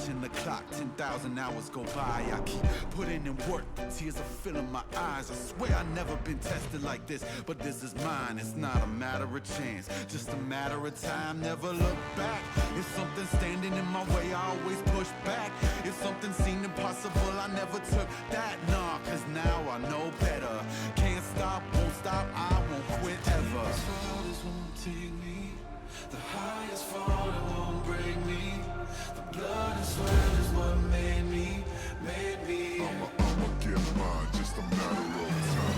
watching the clock, 10,000 hours go by. I keep putting in work, the tears are filling my eyes. I swear I've never been tested like this, but this is mine. It's not a matter of chance, just a matter of time. Never look back. If something standing in my way, I always push back. If something seemed impossible, I never took that. Nah, cause now I know better. Can't stop, won't stop, I won't quit ever. The farthest won't take me, the highest fall it won't break me. The blood and sweat is what made me. I'ma get mine, just a matter of time.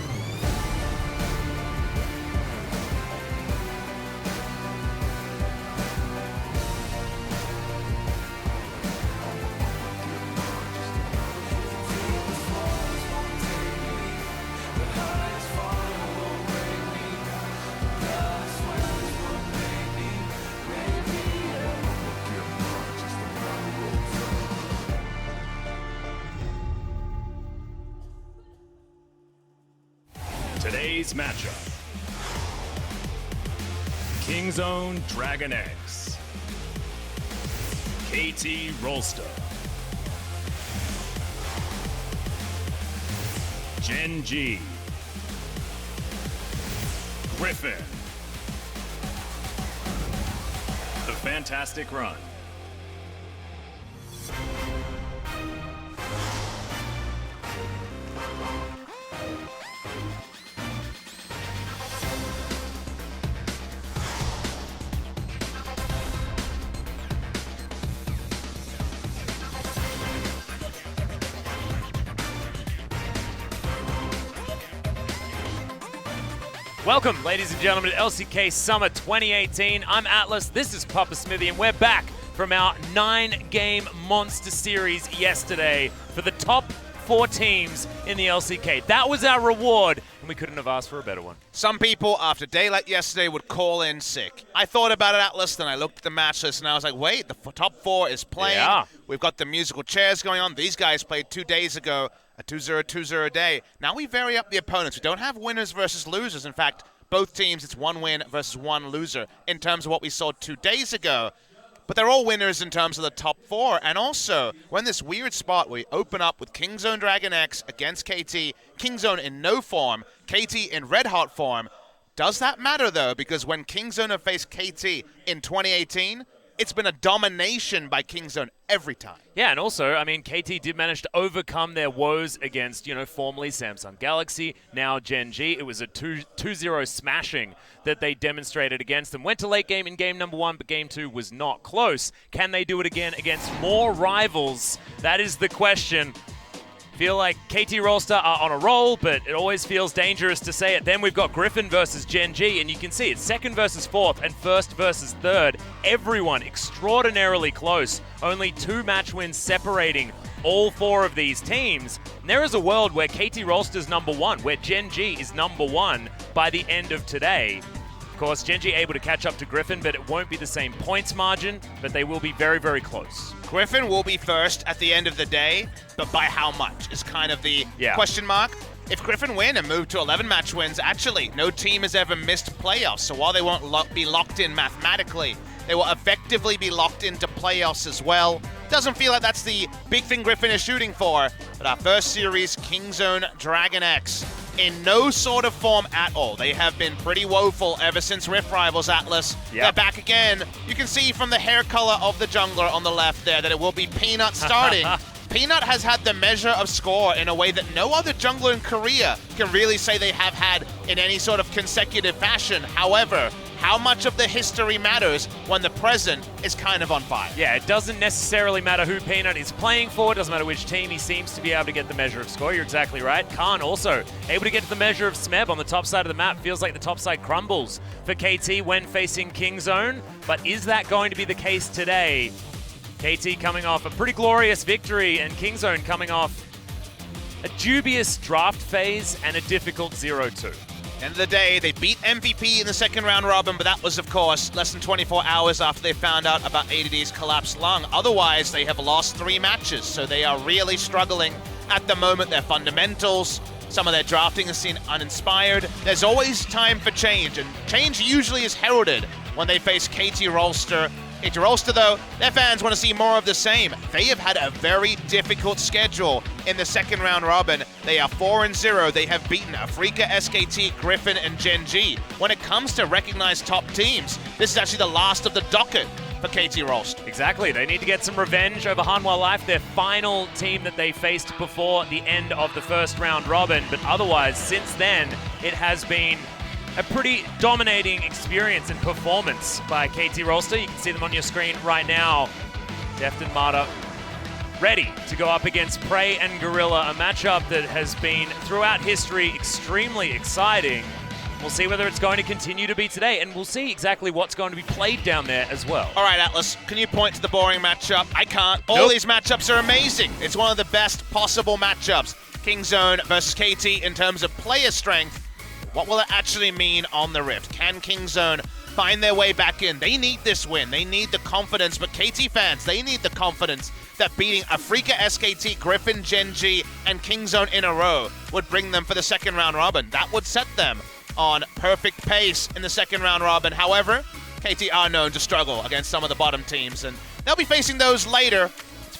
Today's matchup: Kingzone DragonX, KT Rolster, Gen G, Griffin, The Fantastic Run. Welcome, ladies and gentlemen, to LCK Summer 2018. I'm Atlas, this is Papa Smithy, and we're back from our 9-game Monster Series yesterday for the top 4 teams in the LCK. That was our reward, and we couldn't have asked for a better one. Some people, after daylight yesterday, would call in sick. I thought about it, Atlas, then I looked at the match list, and I was like, wait, the top 4 is playing. Yeah. We've got the musical chairs going on. These guys played 2 days ago, a 2-0-2-0 day. Now we vary up the opponents. We don't have winners versus losers. In fact, both teams, it's 1 win versus 1 loser in terms of what we saw 2 days ago. But they're all winners in terms of the top 4. And also, we're in this weird spot where we open up with Kingzone DragonX against KT. Kingzone in no form, KT in red hot form. Does that matter, though? Because when Kingzone have faced KT in 2018, it's been a domination by Kingzone every time. Yeah, and also, I mean, KT did manage to overcome their woes against, formerly Samsung Galaxy, now Gen G. It was a 2-0 smashing that they demonstrated against them. Went to late game in game number 1, but game 2 was not close. Can they do it again against more rivals? That is the question. Feel like KT Rolster are on a roll, but it always feels dangerous to say it. Then we've got Griffin versus Gen G, and you can see it's 2nd versus 4th and 1st versus 3rd. Everyone extraordinarily close. Only 2 match wins separating all 4 of these teams. And there is a world where KT Rolster's number 1, where Gen G is number 1 by the end of today. Of course, Gen G able to catch up to Griffin, but it won't be the same points margin, but they will be very, very close. Griffin will be first at the end of the day, but by how much is kind of the question mark. If Griffin win and move to 11 match wins, actually, no team has ever missed playoffs. So while they won't be locked in mathematically, they will effectively be locked into playoffs as well. Doesn't feel like that's the big thing Griffin is shooting for. But our first series, Kingzone DragonX, in no sort of form at all. They have been pretty woeful ever since Rift Rivals, Atlas. Yep. They're back again. You can see from the hair color of the jungler on the left there that it will be Peanut starting. Peanut has had the measure of score in a way that no other jungler in Korea can really say they have had in any sort of consecutive fashion. However, how much of the history matters when the present is kind of on fire? Yeah, it doesn't necessarily matter who Peanut is playing for. It doesn't matter which team. He seems to be able to get the measure of score. You're exactly right. Khan also able to get to the measure of Smeb on the top side of the map. Feels like the top side crumbles for KT when facing Kingzone. But is that going to be the case today? KT coming off a pretty glorious victory, and Kingzone coming off a dubious draft phase and a difficult 0-2. End of the day, they beat MVP in the second round robin, but that was, of course, less than 24 hours after they found out about ADD's collapsed lung. Otherwise, they have lost 3 matches, so they are really struggling at the moment. Their fundamentals, some of their drafting is seen uninspired. There's always time for change, and change usually is heralded when they face KT Rolster. KT Rolster, though, their fans want to see more of the same. They have had a very difficult schedule in the second round robin. They are 4-0. They have beaten FLICKR, SKT, Griffin, and Gen G. When it comes to recognized top teams, this is actually the last of the docket for KT Rolster. Exactly. They need to get some revenge over Hanwha Life, their final team that they faced before the end of the first round robin. But otherwise, since then, it has been a pretty dominating experience and performance by KT Rolster. You can see them on your screen right now. Deft and Marta ready to go up against Prey and Gorilla, a matchup that has been throughout history extremely exciting. We'll see whether it's going to continue to be today, and we'll see exactly what's going to be played down there as well. All right, Atlas, can you point to the boring matchup? I can't. All these matchups are amazing. It's one of the best possible matchups. Kingzone versus KT in terms of player strength. What will it actually mean on the Rift? Can Kingzone find their way back in? They need this win. They need the confidence, but KT fans, they need the confidence that beating FLICKR, SKT, Griffin, Gen G, and Kingzone in a row would bring them for the second round robin. That would set them on perfect pace in the second round robin. However, KT are known to struggle against some of the bottom teams, and they'll be facing those later.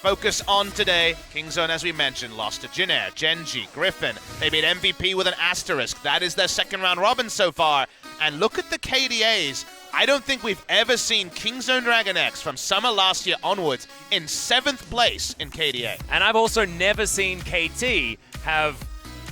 Focus on today. Kingzone, as we mentioned, lost to Jinair, Gen G, Griffin. They beat MVP with an asterisk. That is their second round robin so far. And look at the KDAs. I don't think we've ever seen Kingzone DragonX from summer last year onwards in 7th place in KDA. And I've also never seen KT have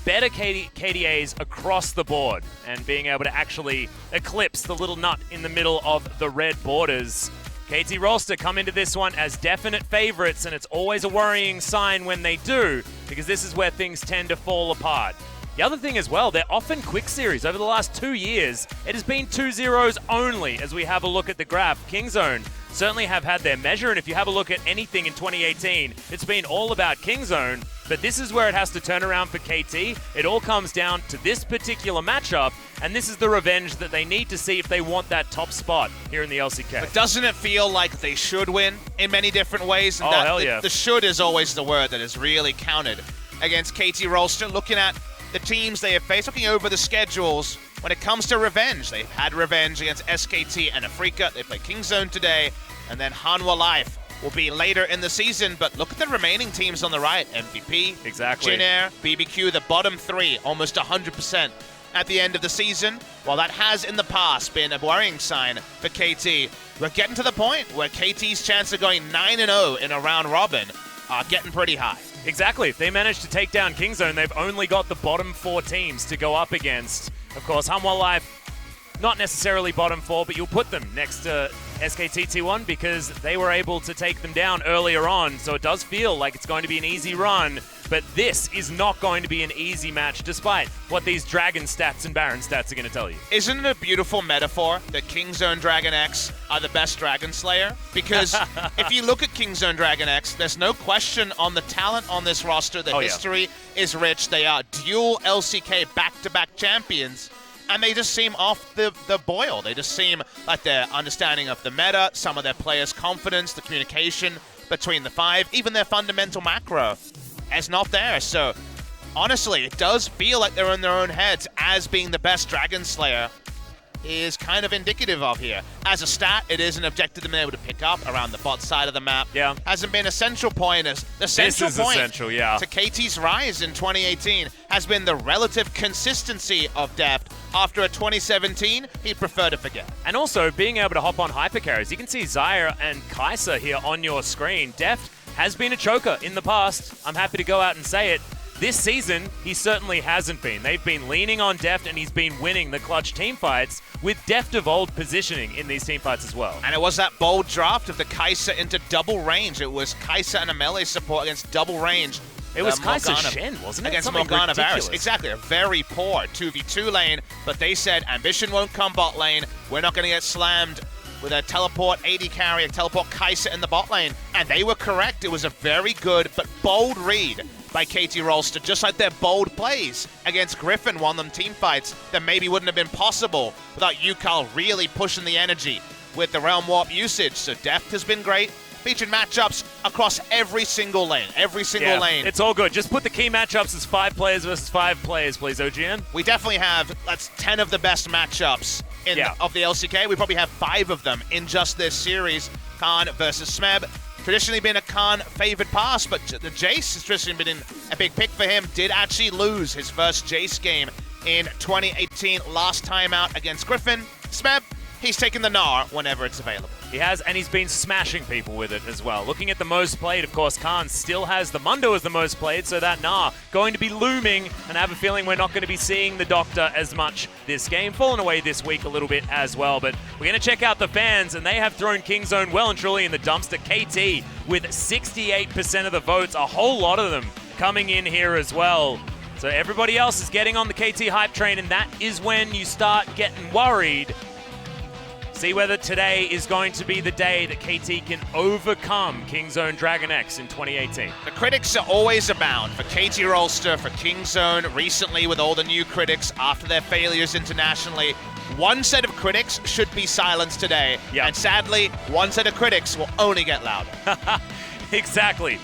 better KDAs across the board and being able to actually eclipse the little nut in the middle of the red borders. KT Rolster come into this one as definite favorites, and it's always a worrying sign when they do, because this is where things tend to fall apart. The other thing as well, they're often quick series. Over the last 2 years, it has been 2-0s only as we have a look at the graph. Kingzone certainly have had their measure, and if you have a look at anything in 2018, it's been all about Kingzone, but this is where it has to turn around for KT. It all comes down to this particular matchup, and this is the revenge that they need to see if they want that top spot here in the LCK. But doesn't it feel like they should win in many different ways? And hell yeah. The should is always the word that is really counted against KT Rolster. Looking at the teams they have faced, looking over the schedules, when it comes to revenge, they've had revenge against SKT and FLICKR. They play Kingzone today, and then Hanwha Life will be later in the season. But look at the remaining teams on the right. MVP, exactly. Jinair, BBQ, the bottom three, almost 100% at the end of the season. While that has in the past been a worrying sign for KT, we're getting to the point where KT's chance of going 9-0 in a round robin are getting pretty high. Exactly. If they manage to take down Kingzone, they've only got the bottom 4 teams to go up against. Of course, Hanwha Life, not necessarily bottom 4, but you'll put them next to SKT T1 because they were able to take them down earlier on. So it does feel like it's going to be an easy run, but this is not going to be an easy match despite what these Dragon stats and Baron stats are going to tell you. Isn't it a beautiful metaphor that Kingzone DragonX are the best Dragon Slayer? Because if you look at Kingzone DragonX, there's no question on the talent on this roster. The history is rich. They are dual LCK back-to-back champions. And they just seem off the boil. They just seem like their understanding of the meta, some of their players' confidence, the communication between the 5, even their fundamental macro is not there. So, honestly, it does feel like they're in their own heads as being the best Dragon Slayer is kind of indicative of here. As a stat, it is an objective they've been able to pick up around the bot side of the map. Yeah. Hasn't been a central point. The central point essential, yeah, to KT's rise in 2018 has been the relative consistency of Deft. After a 2017, he'd prefer to forget. And also being able to hop on hypercarries. You can see Zyra and Kai'Sa here on your screen. Deft has been a choker in the past. I'm happy to go out and say it. This season, he certainly hasn't been. They've been leaning on Deft, and he's been winning the clutch teamfights with Deft of old positioning in these teamfights as well. And it was that bold draft of the Kai'Sa into double range. It was Kai'Sa and a melee support against double range. It was Kai'Sa Shen, wasn't it? Against Something Morgana ridiculous. Varus. Exactly, a very poor 2v2 lane, but they said Ambition won't come bot lane. We're not going to get slammed with a teleport AD carry, a teleport Kai'Sa in the bot lane. And they were correct. It was a very good but bold read by KT Rolster, just like their bold plays against Griffin won them teamfights that maybe wouldn't have been possible without Yukal really pushing the energy with the Realm Warp usage. So Deft has been great. Featured matchups across every single lane. Every single lane. It's all good. Just put the key matchups as 5 players versus 5 players, please, OGN. We definitely have, that's 10 of the best matchups of the LCK. We probably have 5 of them in just this series. Khan versus Smeb. Traditionally been a Khan favored pass, but the Jace has traditionally been a big pick for him. Did actually lose his first Jace game in 2018, last time out against Griffin. Smeb, he's taking the Gnar whenever it's available. He has, and he's been smashing people with it as well. Looking at the most played, of course, Khan still has the Mundo as the most played, so that Gnar going to be looming, and I have a feeling we're not going to be seeing the Doctor as much this game. Fallen away this week a little bit as well, but we're going to check out the fans, and they have thrown Kingzone well and truly in the dumpster. KT with 68% of the votes, a whole lot of them coming in here as well. So everybody else is getting on the KT hype train, and that is when you start getting worried. See whether today is going to be the day that KT can overcome Kingzone DragonX in 2018. The critics are always abound for KT Rolster, for Kingzone, recently with all the new critics after their failures internationally. One set of critics should be silenced today, and sadly, one set of critics will only get louder. Exactly.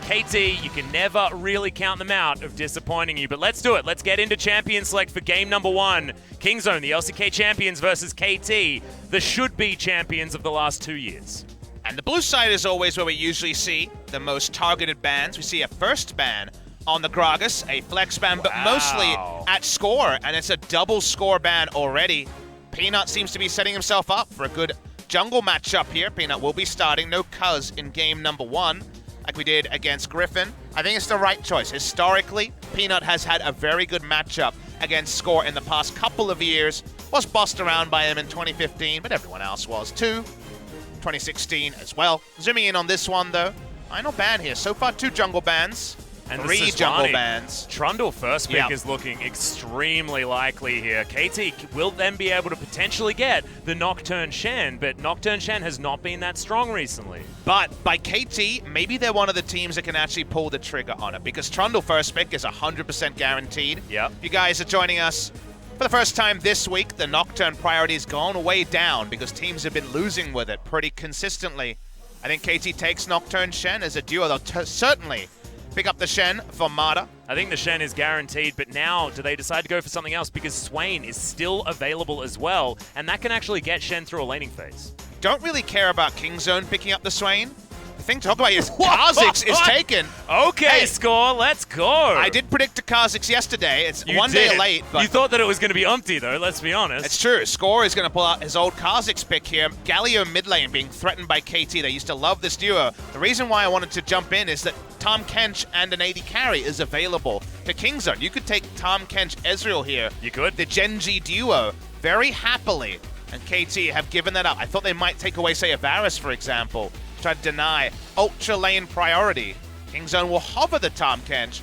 KT, you can never really count them out of disappointing you, but let's do it. Let's get into Champion Select for game number 1. Kingzone, the LCK champions versus KT, the should-be champions of the last 2 years. And the blue side is always where we usually see the most targeted bans. We see a first ban on the Gragas, a flex ban, but mostly at score, and it's a double score ban already. Peanut seems to be setting himself up for a good jungle matchup here. Peanut will be starting, no Cuz in game number 1. Like we did against Griffin. I think it's the right choice. Historically, Peanut has had a very good matchup against Score in the past couple of years. Was bossed around by him in 2015, but everyone else was too. 2016 as well. Zooming in on this one, though. Final ban here. So far, 2 jungle bans. And 3 jungle bans. Trundle first pick is looking extremely likely here. KT will then be able to potentially get the Nocturne Shen, but Nocturne Shen has not been that strong recently. But by KT, maybe they're one of the teams that can actually pull the trigger on it, because Trundle first pick is 100% guaranteed. Yep. You guys are joining us for the first time this week. The Nocturne priority has gone way down because teams have been losing with it pretty consistently. I think KT takes Nocturne Shen as a duo. They'll certainly pick up the Shen for Mada. I think the Shen is guaranteed, but now do they decide to go for something else? Because Swain is still available as well, and that can actually get Shen through a laning phase. Don't really care about Kingzone picking up the Swain. The thing to talk about is Kha'Zix is taken. Okay, Score, let's go. I did predict a Kha'Zix yesterday. It's one day late. But you thought that it was going to be Umpty, though, let's be honest. It's true. Score is going to pull out his old Kha'Zix pick here. Galio mid lane being threatened by KT. They used to love this duo. The reason why I wanted to jump in is that Tahm Kench and an AD carry is available to Kingzone. You could take Tahm Kench Ezreal here. You could. The Gen G duo very happily. And KT have given that up. I thought they might take away, say, a Varus, for example. Try to deny ultra lane priority. Kingzone will hover the Tahm Kench.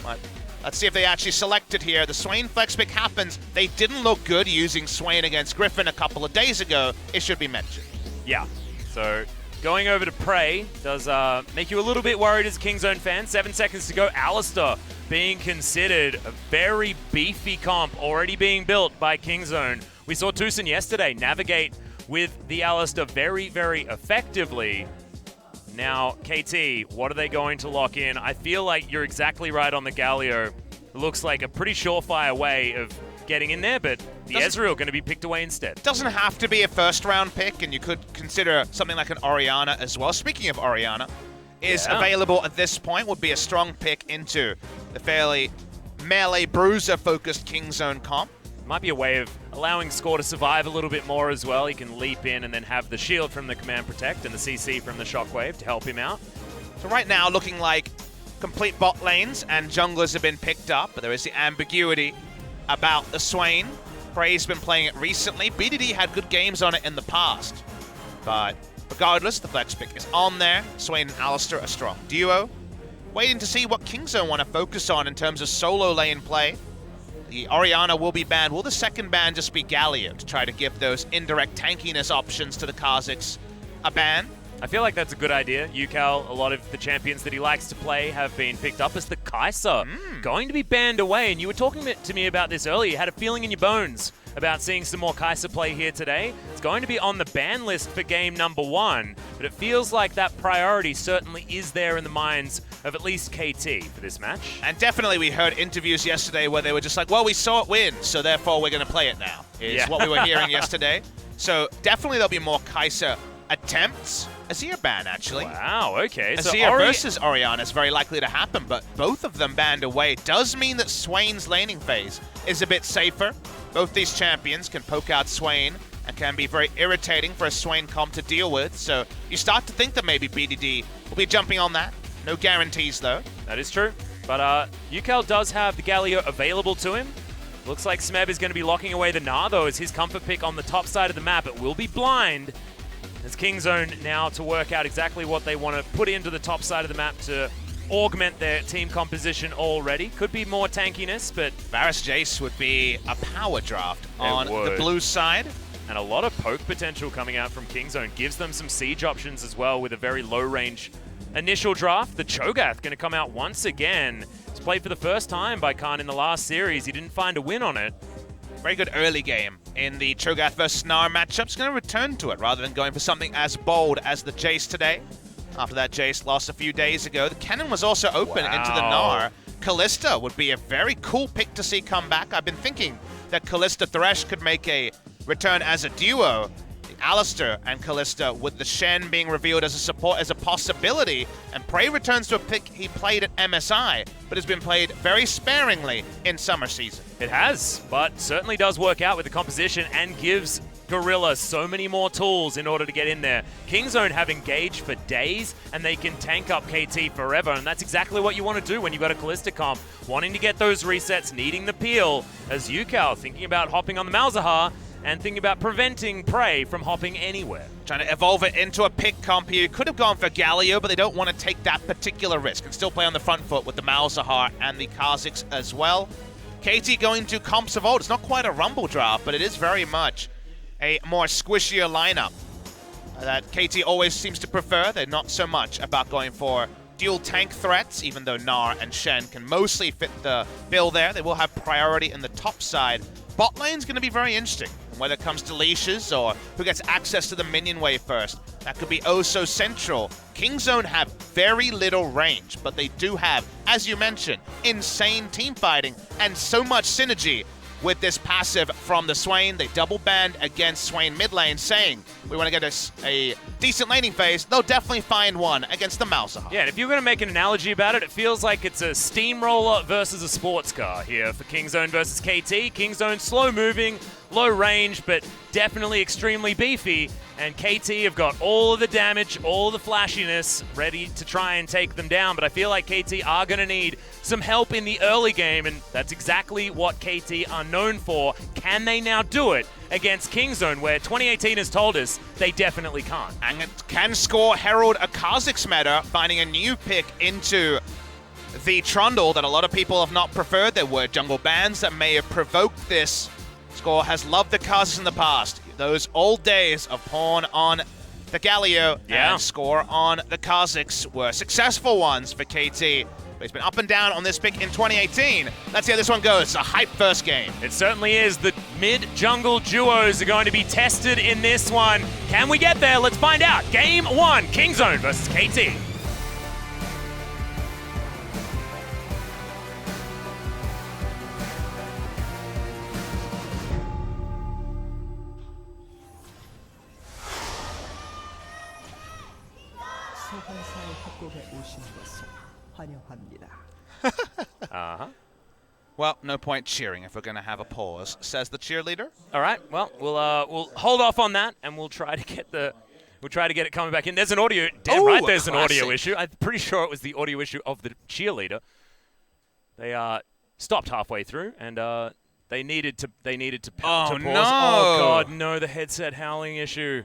But let's see if they actually select it here. The Swain flex pick happens. They didn't look good using Swain against Griffin a couple of days ago. It should be mentioned. Yeah. So going over to Prey does make you a little bit worried as a Kingzone fan. 7 seconds to go. Alistar being considered a very beefy comp already being built by Kingzone. We saw Tucson yesterday navigate with the Alistar very, very effectively. Now, KT, what are they going to lock in? I feel like you're exactly right on the Galio. It looks like a pretty surefire way of getting in there, but the Ezreal going to be picked away instead. Doesn't have to be a first-round pick, and you could consider something like an Orianna as well. Speaking of Orianna, is available at this point, would be a strong pick into the fairly melee bruiser-focused Kingzone comp. Might be a way of allowing Score to survive a little bit more as well. He can leap in and then have the shield from the Command Protect and the CC from the Shockwave to help him out. So right now, looking like complete bot lanes and junglers have been picked up, but there is the ambiguity about the Swain. Prey's been playing it recently. BDD had good games on it in the past. But regardless, the flex pick is on there. Swain and Alistar, a strong duo. Waiting to see what Kingzone want to focus on in terms of solo lane play. The Orianna will be banned. Will the second ban just be Galio to try to give those indirect tankiness options to the Kha'Zix a ban? I feel like that's a good idea. Yukal, a lot of the champions that he likes to play have been picked up as the Kai'Sa going to be banned away. And you were talking to me about this earlier. You had a feeling in your bones about seeing some more Kai'Sa play here today. It's going to be on the ban list for game number 1, but it feels like that priority certainly is there in the minds of at least KT for this match. And definitely we heard interviews yesterday where they were just like, well, we saw it win, so therefore we're going to play it now, is what we were hearing yesterday. So definitely there'll be more Kai'Sa attempts Azir ban, actually. Wow, okay. So Azir versus Orianna is very likely to happen, but both of them banned away. Does mean that Swain's laning phase is a bit safer. Both these champions can poke out Swain and can be very irritating for a Swain comp to deal with. So you start to think that maybe BDD will be jumping on that. No guarantees, though. That is true. But UCal does have the Galio available to him. Looks like Smeb is going to be locking away the Gnar, though, as his comfort pick on the top side of the map. It will be blind. As Kingzone now to work out exactly what they want to put into the top side of the map to augment their team composition already. Could be more tankiness, but Varus Jace would be a power draft on the blue side. And a lot of poke potential coming out from Kingzone. Gives them some siege options as well with a very low range initial draft. The Cho'Gath going to come out once again. It's played for the first time by Khan in the last series. He didn't find a win on it. Very good early game in the Cho'Gath versus Gnar matchup. He's going to return to it rather than going for something as bold as the Jace today. After that Jace lost a few days ago, the cannon was also open into the Gnar. Kalista would be a very cool pick to see come back. I've been thinking that Kalista Thresh could make a return as a duo. Alistair and Kalista, with the Shen being revealed as a support as a possibility, and Prey returns to a pick he played at MSI, but has been played very sparingly in summer season. It has, but certainly does work out with the composition and gives Gorilla so many more tools in order to get in there. Kingzone have engaged for days, and they can tank up KT forever, and that's exactly what you want to do when you've got a Kalista comp. Wanting to get those resets, needing the peel, as UCal thinking about hopping on the Malzahar, and thinking about preventing Prey from hopping anywhere. Trying to evolve it into a pick comp here. Could have gone for Galio, but they don't want to take that particular risk and still play on the front foot with the Malzahar and the Kha'Zix as well. KT going to comps of old. It's not quite a Rumble draft, but it is very much a more squishier lineup that KT always seems to prefer. They're not so much about going for dual tank threats, even though Gnar and Shen can mostly fit the bill there. They will have priority in the top side. Bot lane's going to be very interesting, whether it comes to leashes or who gets access to the minion wave first. That could be oh so central. Kingzone have very little range, but they do have, as you mentioned, insane team fighting and so much synergy with this passive from the Swain. They double banned against Swain mid lane, saying we want to get a decent laning phase. They'll definitely find one against the Malzahar. Yeah, and if you're going to make an analogy about it, it feels like it's a steamroller versus a sports car here for Kingzone versus KT. Kingzone slow moving, low range, but definitely extremely beefy. And KT have got all of the damage, all of the flashiness ready to try and take them down. But I feel like KT are going to need some help in the early game, and that's exactly what KT are known for. Can they now do it against Kingzone, where 2018 has told us they definitely can't? And it can score Herald a Kha'Zix meta, finding a new pick into the Trundle that a lot of people have not preferred. There were jungle bans that may have provoked this. Score has loved the Kha'Zix in the past. Those old days of pawn on the Galio and score on the Kha'Zix were successful ones for KT. But he's been up and down on this pick in 2018. Let's see how this one goes. It's a hype first game. It certainly is. The mid-jungle duos are going to be tested in this one. Can we get there? Let's find out. Game 1, Kingzone versus KT. Well, no point cheering if we're going to have a pause, says the cheerleader. All right. Well, we'll hold off on that, and we'll try to get it coming back in. There's an audio. Damn right, there's an audio issue. I'm pretty ssure it was the audio issue of the cheerleader. They stopped halfway through, and they needed to pause. No. Oh God, no! The headset howling issue.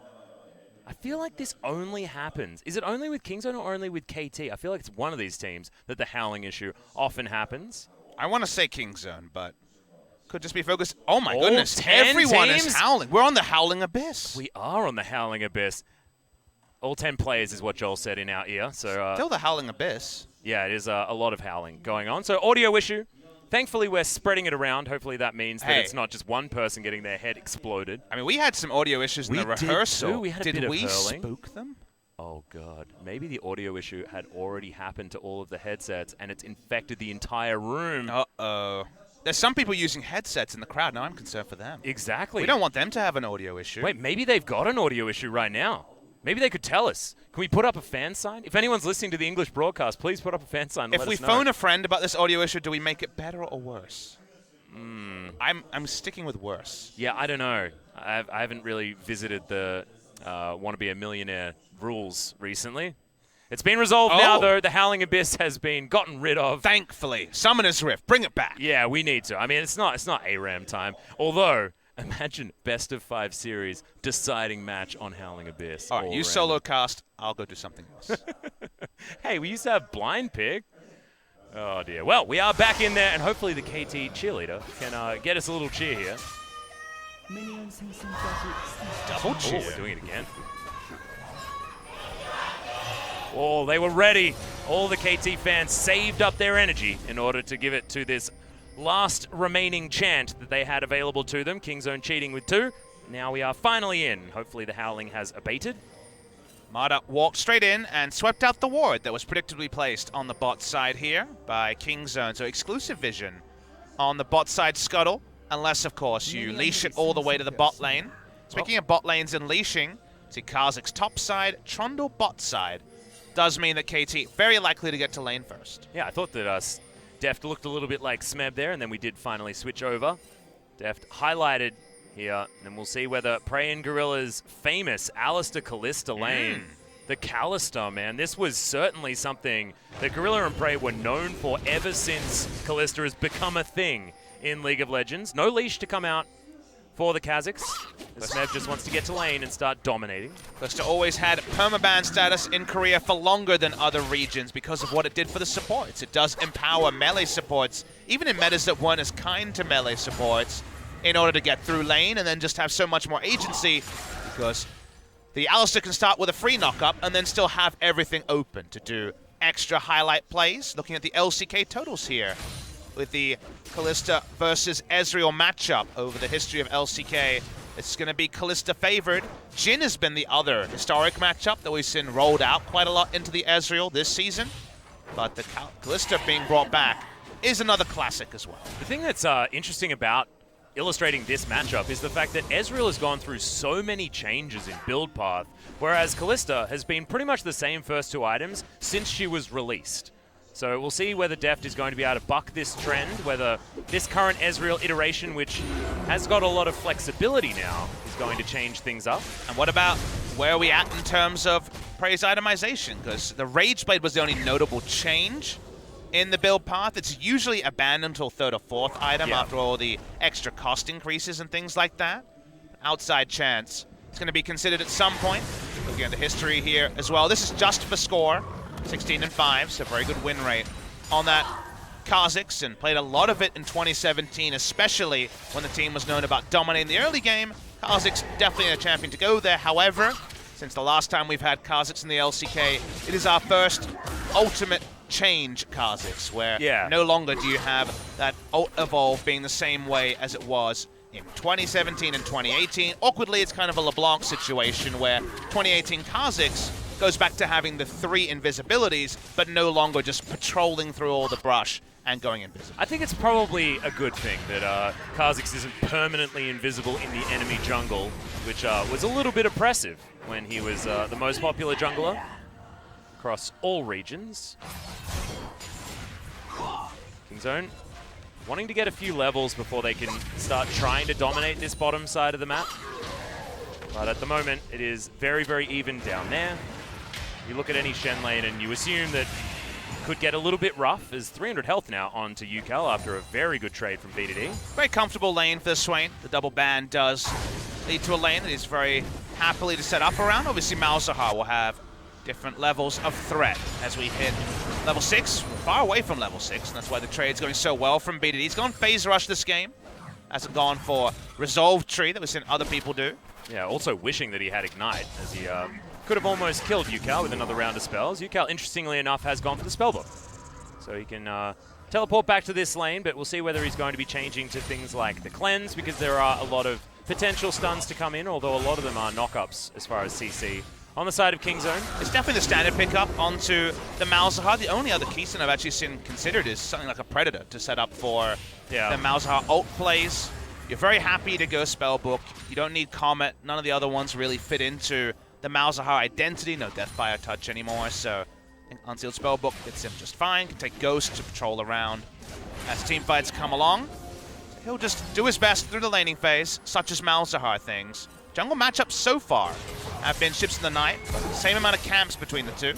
I feel like this only happens. Is it only with Kingzone or only with KT? I feel like it's one of these teams that the howling issue often happens. I want to say Kingzone, but could just be focused. Oh my goodness, everyone is howling. We're on the howling abyss. We are on the howling abyss. All 10 players is what Joel said in our ear. So still the howling abyss. Yeah, it is a lot of howling going on. So audio issue. Thankfully, we're spreading it around. Hopefully that means that it's not just one person getting their head exploded. I mean, we had some audio issues in the rehearsal. Too. We had a bit of hurling. Spook them? Oh, God. Maybe the audio issue had already happened to all of the headsets, and it's infected the entire room. Uh-oh. There's some people using headsets in the crowd. Now I'm concerned for them. Exactly. We don't want them to have an audio issue. Wait, maybe they've got an audio issue right now. Maybe they could tell us. Can we put up a fan sign? If anyone's listening to the English broadcast, please put up a fan sign and If let we us know. phone a friend about this audio issue, do we make it better or worse? I'm sticking with worse. Yeah, I don't know. I haven't really visited the Want to Be a Millionaire rules recently. It's been resolved now, though. The Howling Abyss has been gotten rid of. Thankfully. Summoner's Rift. Bring it back. Yeah, we need to. I mean, it's not ARAM time. Although, imagine best of 5 series deciding match on Howling Abyss. All right, you solo cast. I'll go do something else. Hey, we used to have blind pick. Oh, dear. Well, we are back in there, and hopefully the KT cheerleader can get us a little cheer here. Double cheer. Oh, we're doing it again. Oh, they were ready. All the KT fans saved up their energy in order to give it to this last remaining chant that they had available to them. Kingzone cheating with 2. Now we are finally in. Hopefully the howling has abated. Mada walked straight in and swept out the ward that was predictably placed on the bot side here by Kingzone. So exclusive vision on the bot side scuttle, unless, of course, you leash it all the way to the bot lane. Speaking of bot lanes and leashing, see Kha'Zix top side, Trundle bot side. Does mean that KT very likely to get to lane first. Yeah, I thought that Deft looked a little bit like Smeb there, and then we did finally switch over. Deft highlighted here, and we'll see whether Prey and Gorilla's famous Alistair Kalista lane, the Kalista, man, this was certainly something that Gorilla and Prey were known for ever since Kalista has become a thing in League of Legends. No leash to come out for the Kha'Zix. Smeb just wants to get to lane and start dominating. Kalista always had permaban status in Korea for longer than other regions because of what it did for the supports. It does empower melee supports, even in metas that weren't as kind to melee supports, in order to get through lane and then just have so much more agency, because the Alistair can start with a free knock-up and then still have everything open to do extra highlight plays. Looking at the LCK totals here, with the Kalista versus Ezreal matchup over the history of LCK. It's going to be Kalista favored. Jhin has been the other historic matchup that we've seen rolled out quite a lot into the Ezreal this season. But the Kalista being brought back is another classic as well. The thing that's interesting about illustrating this matchup is the fact that Ezreal has gone through so many changes in build path, whereas Kalista has been pretty much the same first 2 items since she was released. So we'll see whether Deft is going to be able to buck this trend, whether this current Ezreal iteration, which has got a lot of flexibility now, is going to change things up. And what about where are we at in terms of Prey's itemization? Because the Rage Blade was the only notable change in the build path. It's usually abandoned until 3rd or 4th item after all the extra cost increases and things like that. Outside chance. It's going to be considered at some point. Looking at the history here as well. This is just for score. 16-5, so very good win rate on that Kha'Zix, and played a lot of it in 2017, especially when the team was known about dominating the early game. Kha'Zix definitely a champion to go there. However, since the last time we've had Kha'Zix in the LCK, it is our first ultimate change Kha'Zix, where no longer do you have that ult evolve being the same way as it was in 2017 and 2018. Awkwardly, it's kind of a LeBlanc situation where 2018 Kha'Zix goes back to having the 3 invisibilities, but no longer just patrolling through all the brush and going invisible. I think it's probably a good thing that Kha'Zix isn't permanently invisible in the enemy jungle, which was a little bit oppressive when he was the most popular jungler across all regions. Kingzone wanting to get a few levels before they can start trying to dominate this bottom side of the map. But at the moment, it is very, very even down there. You look at any Shen lane and you assume that it could get a little bit rough, as 300 health now onto UCal after a very good trade from BDD. Very comfortable lane for the Swain. The double ban does lead to a lane that is very happily to set up around. Obviously, Malzahar will have different levels of threat as we hit level 6. We're far away from level 6, and that's why the trade's going so well from BDD. He's gone phase rush this game. Hasn't gone for Resolve Tree that we've seen other people do. Yeah, also wishing that he had Ignite, as he could have almost killed UCal with another round of spells. UCal, interestingly enough, has gone for the Spellbook. So he can teleport back to this lane, but we'll see whether he's going to be changing to things like the Cleanse, because there are a lot of potential stuns to come in, although a lot of them are knock-ups as far as CC. On the side of Kingzone, it's definitely the standard pickup onto the Malzahar. The only other keystone I've actually seen considered is something like a Predator to set up for the Malzahar ult plays. You're very happy to go Spellbook. You don't need Comet. None of the other ones really fit into the Malzahar identity. No Deathfire touch anymore, so I think Unsealed Spellbook gets him just fine. Can take Ghost to patrol around as teamfights come along. He'll just do his best through the laning phase, such as Malzahar things. Jungle matchups so far have been Ships in the Night, but same amount of camps between the two.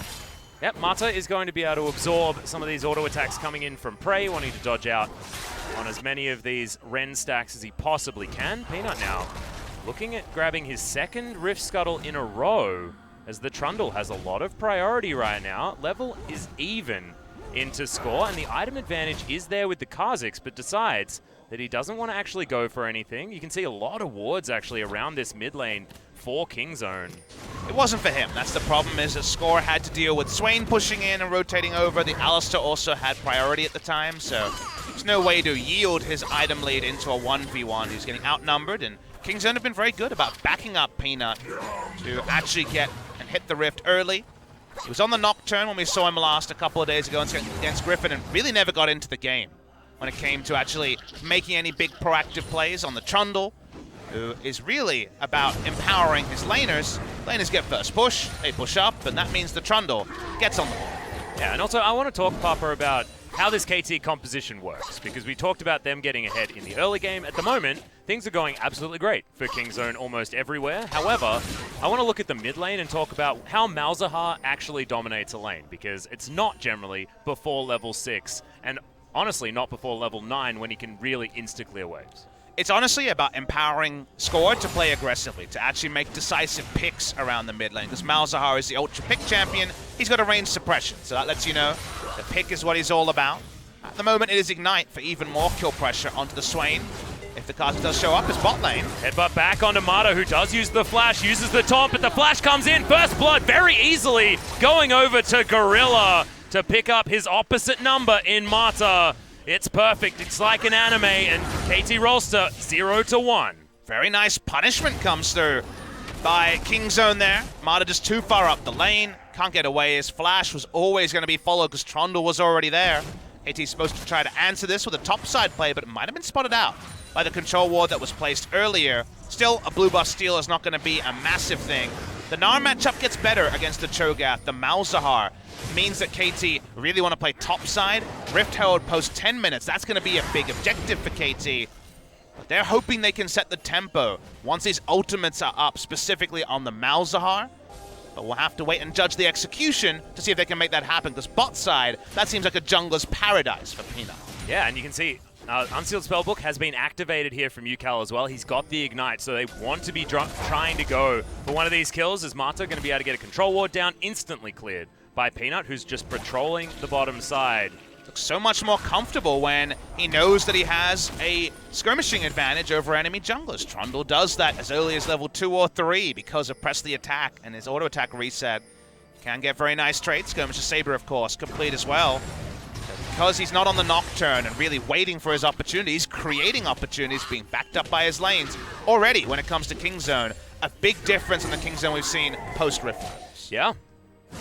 Yep, Mata is going to be able to absorb some of these auto attacks coming in from Prey, wanting to dodge out on as many of these Ren stacks as he possibly can. Peanut now looking at grabbing his second Rift Scuttle in a row, as the Trundle has a lot of priority right now. Level is even into score, and the item advantage is there with the Kha'Zix, but decides that he doesn't want to actually go for anything. You can see a lot of wards actually around this mid lane for Kingzone. It wasn't for him. That's the problem, is that Score had to deal with Swain pushing in and rotating over. The Alistar also had priority at the time, so there's no way to yield his item lead into a 1v1. He's getting outnumbered, and Kingzone have been very good about backing up Peanut to actually get and hit the Rift early. He was on the Nocturne when we saw him last a couple of days ago against Griffin, and really never got into the game when it came to actually making any big proactive plays on the Trundle, who is really about empowering his laners. Laners get first push, they push up, and that means the Trundle gets on the ball. Yeah, and also I want to talk, Papa, about how this KT composition works, because we talked about them getting ahead in the early game. At the moment, things are going absolutely great for Kingzone almost everywhere. However, I want to look at the mid lane and talk about how Malzahar actually dominates a lane, because it's not generally before level 6, and honestly not before level 9 when he can really insta-clear waves. It's honestly about empowering Score to play aggressively, to actually make decisive picks around the mid lane, because Malzahar is the ultra pick champion. He's got a range suppression, so that lets you know the pick is what he's all about. At the moment, it is Ignite for even more kill pressure onto the Swain. If the card does show up as bot lane. Headbutt back onto Mata, who does use the flash, uses the taunt, but the flash comes in. First blood very easily, going over to Gorilla to pick up his opposite number in Mata. It's perfect. It's like an anime, and KT Rolster 0-1. Very nice punishment comes through by Kingzone there. Mata just too far up the lane. Can't get away. His flash was always going to be followed because Trundle was already there. KT's supposed to try to answer this with a topside play, but it might have been spotted out by the control ward that was placed earlier. Still, a blue buff steal is not going to be a massive thing. The Gnar matchup gets better against the Cho'Gath. The Malzahar means that KT really want to play topside. Rift Herald post 10 minutes. That's going to be a big objective for KT. But they're hoping they can set the tempo once these ultimates are up, specifically on the Malzahar. But we'll have to wait and judge the execution to see if they can make that happen, because bot side, that seems like a jungler's paradise for Peanut. Yeah, and you can see Unsealed Spellbook has been activated here from UCal as well. He's got the Ignite, so they want to be trying to go for one of these kills, as Mata going to be able to get a control ward down, instantly cleared by Peanut, who's just patrolling the bottom side. Looks so much more comfortable when he knows that he has a skirmishing advantage over enemy junglers. Trundle does that as early as level 2 or 3 because of press the attack and his auto attack reset. Can get very nice trades. Skirmisher Saber, of course, complete as well. Because he's not on the Nocturne and really waiting for his opportunities, creating opportunities, being backed up by his lanes. Already, when it comes to Kingzone, a big difference in the Kingzone we've seen post-Rift. Yeah.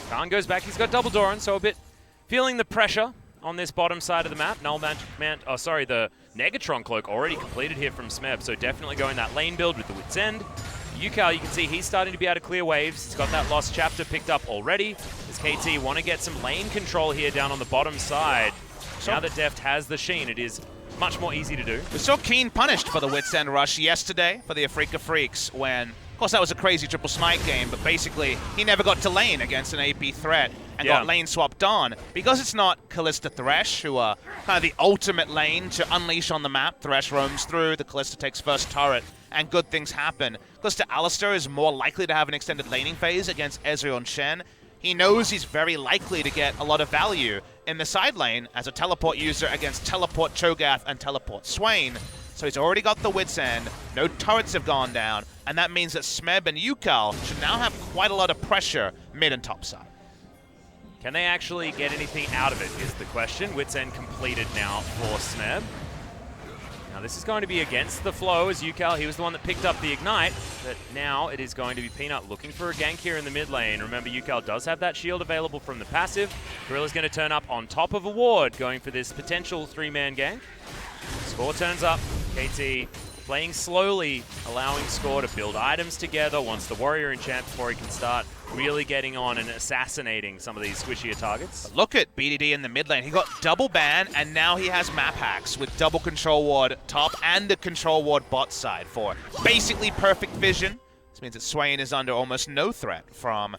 Khan goes back. He's got double Doran, so a bit feeling the pressure on this bottom side of the map. The Negatron Cloak already completed here from Smeb, so definitely going that lane build with the Wit's End. UCal, you can see he's starting to be able to clear waves. He's got that Lost Chapter picked up already. As KT want to get some lane control here down on the bottom side. Now that Deft has the Sheen, it is much more easy to do. We saw Keen punished for the Wit's End rush yesterday for the FLICKR Freaks when, of course, that was a crazy triple smite game, but basically he never got to lane against an AP threat and got lane swapped on. Because it's not Kalista Thresh, who are kind of the ultimate lane to unleash on the map. Thresh roams through, the Kalista takes first turret, and good things happen. Kalista Alistar is more likely to have an extended laning phase against Ezreal and Shen. He knows he's very likely to get a lot of value in the side lane as a teleport user against teleport Cho'Gath and teleport Swain. So he's already got the Wit's End, no turrets have gone down, and that means that Smeb and UCal should now have quite a lot of pressure mid and top side. Can they actually get anything out of it is the question. Wit's End completed now for Smeb. Now this is going to be against the flow as UCal, he was the one that picked up the Ignite, but now it is going to be Peanut looking for a gank here in the mid lane. Remember, UCal does have that shield available from the passive. Gorilla's going to turn up on top of a ward, going for this potential 3-man gank. Score turns up, KT playing slowly, allowing Score to build items together, wants the Warrior enchant before he can start really getting on and assassinating some of these squishier targets. Look at BDD in the mid lane. He got double ban, and now he has map hacks with double control ward top and the control ward bot side for basically perfect vision. This means that Swain is under almost no threat from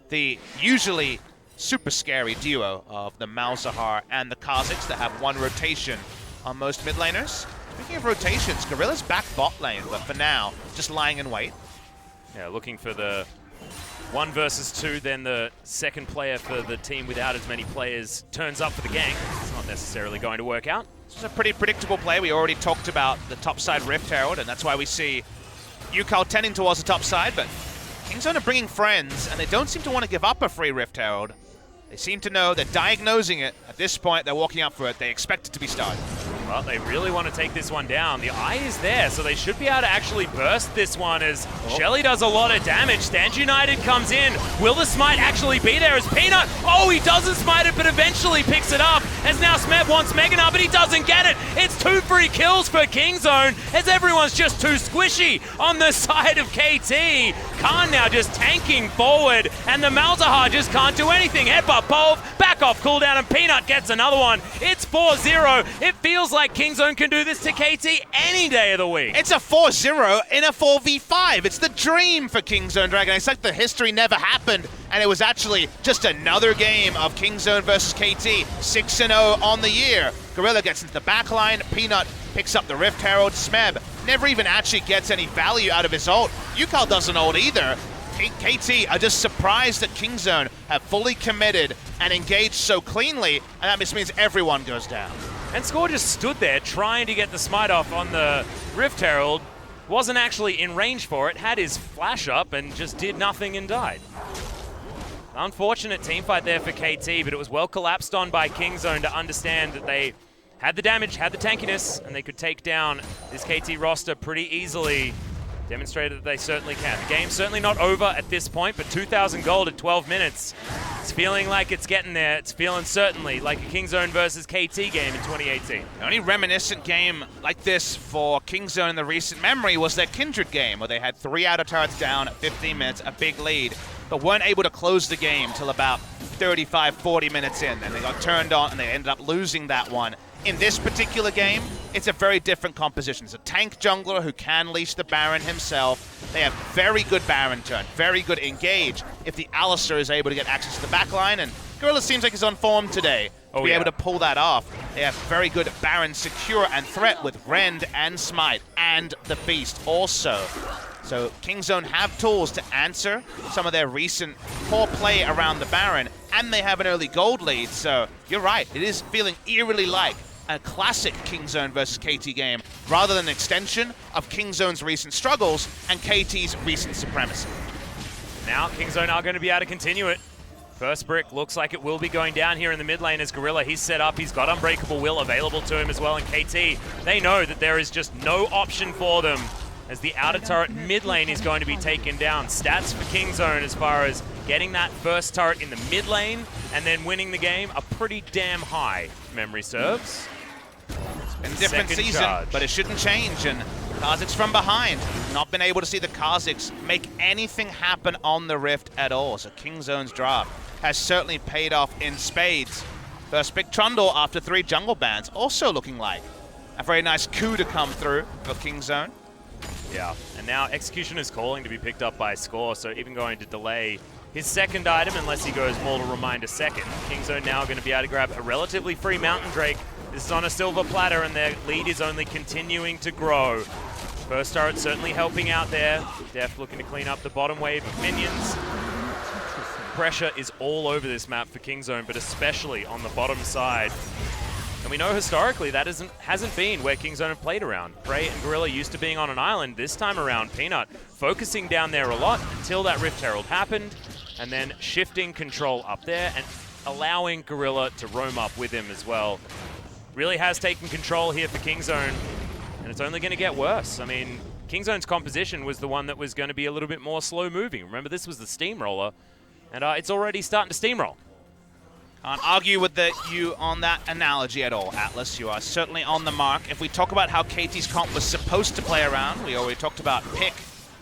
the usually super scary duo of the Malzahar and the Kha'Zix that have one rotation on most mid laners. Speaking of rotations, Gorilla's back bot lane, but for now, just lying in wait. Yeah, looking for the 1 versus 2, then the second player for the team without as many players turns up for the gank. It's not necessarily going to work out. This is a pretty predictable play. We already talked about the top side Rift Herald, and that's why we see UCAL tending towards the top side, but Kingzone are bringing friends, and they don't seem to want to give up a free Rift Herald. They seem to know they're diagnosing it. At this point, they're walking up for it. They expect it to be started. Well, they really want to take this one down. The eye is there, so they should be able to actually burst this one as Shelly does a lot of damage. Stand United comes in. Will the smite actually be there as Peanut? Oh, he doesn't smite it, but eventually picks it up. As now Smet wants Meganar, but he doesn't get it. It's 2 free kills for Kingzone as everyone's just too squishy on the side of KT. Khan now just tanking forward, and the Malzahar just can't do anything. Headbutt Pove, back off cooldown, and Peanut gets another one. It's 4-0. It feels like Kingzone can do this to KT any day of the week. It's a 4-0 in a 4v5. It's the dream for Kingzone DragonX. It's like the history never happened, and it was actually just another game of Kingzone versus KT, 6-0 on the year. Gorilla gets into the backline. Peanut picks up the Rift Herald. Smeb never even actually gets any value out of his ult. UCAL doesn't ult either. KT are just surprised that Kingzone have fully committed and engaged so cleanly, and that just means everyone goes down. And Score just stood there trying to get the smite off on the Rift Herald. Wasn't actually in range for it, had his flash up and just did nothing and died. Unfortunate teamfight there for KT, but it was well collapsed on by Kingzone to understand that they had the damage, had the tankiness, and they could take down this KT roster pretty easily. Demonstrated that they certainly can. The game's certainly not over at this point, but 2,000 gold at 12 minutes. It's feeling like it's getting there. It's feeling certainly like a Kingzone versus KT game in 2018. The only reminiscent game like this for Kingzone in the recent memory was their Kindred game, where they had 3 outer turrets down at 15 minutes, a big lead, but weren't able to close the game till about 35, 40 minutes in. Then they got turned on and they ended up losing that one. In this particular game, it's a very different composition. It's a tank jungler who can leash the Baron himself. They have very good Baron turn, very good engage if the Alistar is able to get access to the backline, and Gorilla seems like he's on form today to be able to pull that off. They have very good Baron secure and threat with Rend and Smite and the Beast also. So Kingzone have tools to answer some of their recent poor play around the Baron, and they have an early gold lead, so you're right, it is feeling eerily like a classic Kingzone versus KT game, rather than an extension of Kingzone's recent struggles and KT's recent supremacy. Now Kingzone are going to be able to continue it. First brick looks like it will be going down here in the mid lane as Gorilla. He's set up, he's got Unbreakable Will available to him as well, and KT, they know that there is just no option for them as the outer turret mid lane is going to be taken down. Stats for Kingzone as far as getting that first turret in the mid lane and then winning the game are pretty damn high, if memory serves. It's been a different season, but it shouldn't change, and Kha'Zix from behind. Not been able to see the Kha'Zix make anything happen on the Rift at all, so Kingzone's draft has certainly paid off in spades. First pick Trundle after 3 jungle bans, also looking like a very nice coup to come through for Kingzone. Yeah, and now Execution is calling to be picked up by Score, so even going to delay his second item unless he goes more to remind a second. Kingzone now going to be able to grab a relatively free Mountain Drake. This is on a silver platter, and their lead is only continuing to grow. First turret certainly helping out there. Def looking to clean up the bottom wave of minions. Pressure is all over this map for Kingzone, but especially on the bottom side. And we know historically that hasn't been where Kingzone have played around. Prey and Gorilla used to being on an island. This time around, Peanut focusing down there a lot until that Rift Herald happened, and then shifting control up there and allowing Gorilla to roam up with him as well. Really has taken control here for Kingzone, and it's only going to get worse. I mean, Kingzone's composition was the one that was going to be a little bit more slow moving. Remember, this was the steamroller, and it's already starting to steamroll. Can't argue with you on that analogy at all, Atlas. You are certainly on the mark. If we talk about how KT's comp was supposed to play around, we already talked about pick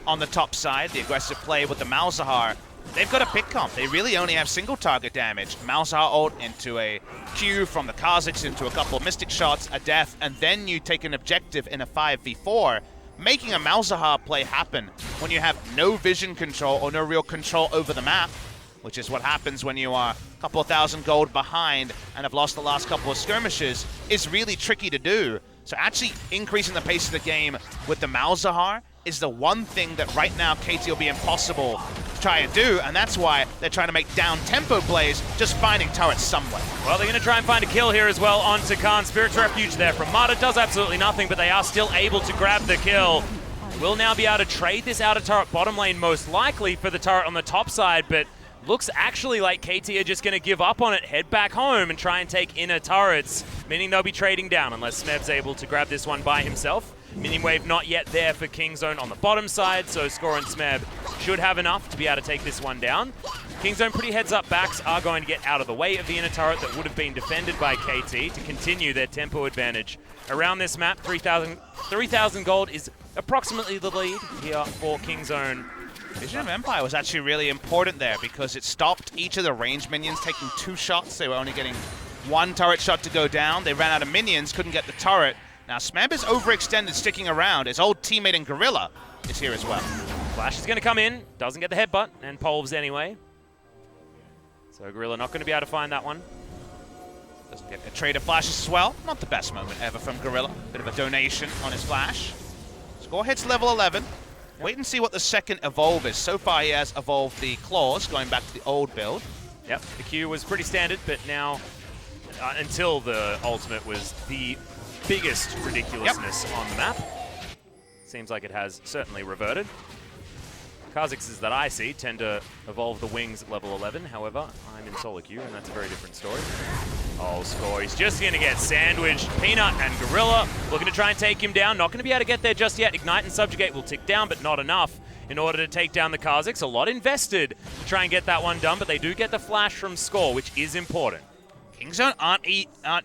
on the top side, the aggressive play with the Malzahar. They've got a pick comp. They really only have single target damage. Malzahar ult into a Q from the Kha'Zix into a couple of Mystic shots, a death, and then you take an objective in a 5v4. Making a Malzahar play happen when you have no vision control or no real control over the map, which is what happens when you are a couple of thousand gold behind and have lost the last couple of skirmishes, is really tricky to do. So actually increasing the pace of the game with the Malzahar is the one thing that right now KT will be impossible to try and do, and that's why they're trying to make down-tempo plays, just finding turrets somewhere. Well, they're going to try and find a kill here as well onto Khan. Spirit's Refuge there from Mata does absolutely nothing, but they are still able to grab the kill. Will now be able to trade this outer turret bottom lane most likely for the turret on the top side, but looks actually like KT are just going to give up on it, head back home, and try and take inner turrets, meaning they'll be trading down unless Smeb's able to grab this one by himself. Minion wave not yet there for Kingzone on the bottom side, so Score and Smeb should have enough to be able to take this one down. Kingzone pretty heads-up backs are going to get out of the way of the inner turret that would have been defended by KT to continue their tempo advantage around this map. 3,000 gold is approximately the lead here for Kingzone. Vision of Empire was actually really important there because it stopped each of the ranged minions taking 2 shots. They were only getting 1 turret shot to go down. They ran out of minions, couldn't get the turret. Now Smeb is overextended, sticking around. His old teammate in Gorilla is here as well. Flash is going to come in, doesn't get the headbutt, and Polvs anyway. So Gorilla not going to be able to find that one. Doesn't get a trade of flashes as well. Not the best moment ever from Gorilla. Bit of a donation on his flash. Score hits level 11. Wait and see what the second evolve is. So far he has evolved the claws, going back to the old build. Yep, the Q was pretty standard, but now, until the ultimate was the biggest ridiculousness on the map. Seems like it has certainly reverted. Kha'Zixes that I see tend to evolve the wings at level 11. However, I'm in solo queue, and that's a very different story. Oh, Score, he's just going to get sandwiched. Peanut and Gorilla looking to try and take him down. Not going to be able to get there just yet. Ignite and Subjugate will tick down, but not enough in order to take down the Kha'Zix. A lot invested to try and get that one done, but they do get the flash from Score, which is important. Kingzone aren't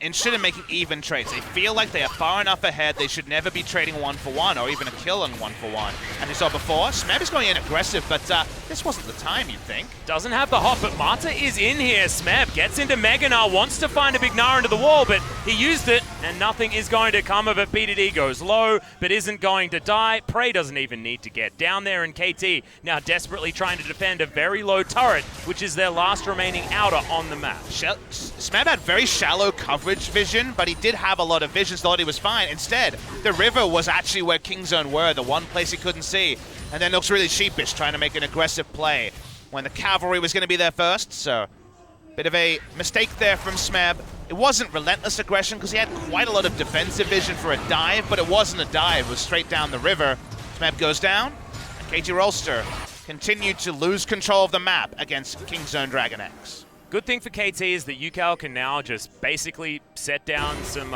interested in making even trades. They feel like they are far enough ahead. They should never be trading 1-for-1 or even a kill on 1-for-1. And you saw before, Smeb is going in aggressive, but this wasn't the time, you'd think. Doesn't have the hop, but Mata is in here. Smeb gets into Meganar, wants to find a big Gnar into the wall, but he used it, and nothing is going to come of it. PDD goes low, but isn't going to die. Prey doesn't even need to get down there, and KT now desperately trying to defend a very low turret, which is their last remaining outer on the map. Smeb had very shallow coverage vision, but he did have a lot of vision, so thought he was fine. Instead, the river was actually where Kingzone were, the one place he couldn't see, and then looks really sheepish trying to make an aggressive play when the cavalry was going to be there first, so bit of a mistake there from Smeb. It wasn't relentless aggression because he had quite a lot of defensive vision for a dive, but it wasn't a dive, it was straight down the river. Smeb goes down, and KT Rolster continued to lose control of the map against Kingzone DragonX. Good thing for KT is that Yukao can now just basically set down some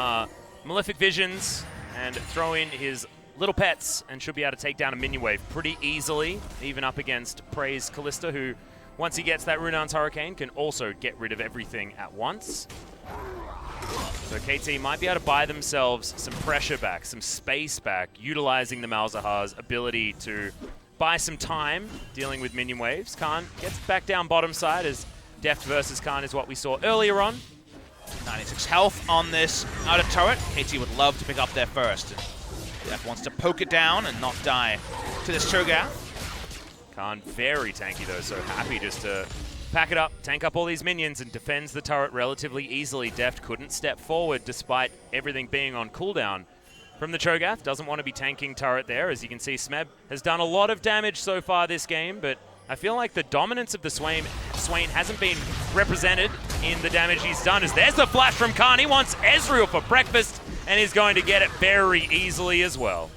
Malefic Visions and throw in his little pets and should be able to take down a minion wave pretty easily, even up against Prey's Callista, who, once he gets that Runaan's Hurricane, can also get rid of everything at once. So KT might be able to buy themselves some pressure back, some space back, utilizing the Malzahar's ability to buy some time dealing with minion waves. Khan gets back down bottom side as Deft versus Khan is what we saw earlier on. 96 health on this outer turret. KT would love to pick up there first. Deft wants to poke it down and not die to this Cho'Gath. Khan very tanky though, so happy just to pack it up, tank up all these minions, and defends the turret relatively easily. Deft couldn't step forward despite everything being on cooldown from the Cho'Gath. Doesn't want to be tanking turret there. As you can see, Smeb has done a lot of damage so far this game, but I feel like the dominance of the Swain hasn't been represented in the damage he's done. As there's the flash from Khan. He wants Ezreal for breakfast, and he's going to get it very easily as well.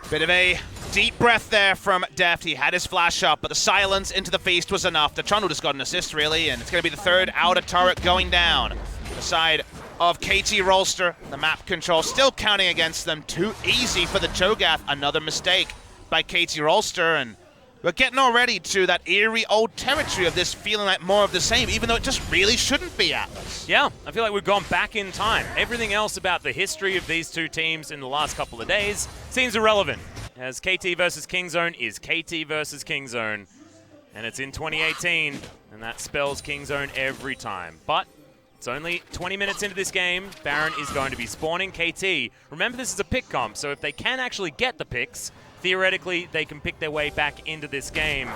Bit of a deep breath there from Deft. He had his flash up, but the silence into the feast was enough. The Trundle just got an assist, really, and it's going to be the third outer turret going down. The side of KT Rolster, the map control still counting against them. Too easy for the Cho'Gath. Another mistake by KT Rolster, and we're getting already to that eerie old territory of this feeling like more of the same, even though it just really shouldn't be, Atlas. Yeah, I feel like we've gone back in time. Everything else about the history of these two teams in the last couple of days seems irrelevant, as KT versus Kingzone is KT versus Kingzone, and it's in 2018, and that spells Kingzone every time. But it's only 20 minutes into this game. Baron is going to be spawning KT. Remember, this is a pick comp, so if they can actually get the picks, theoretically, they can pick their way back into this game.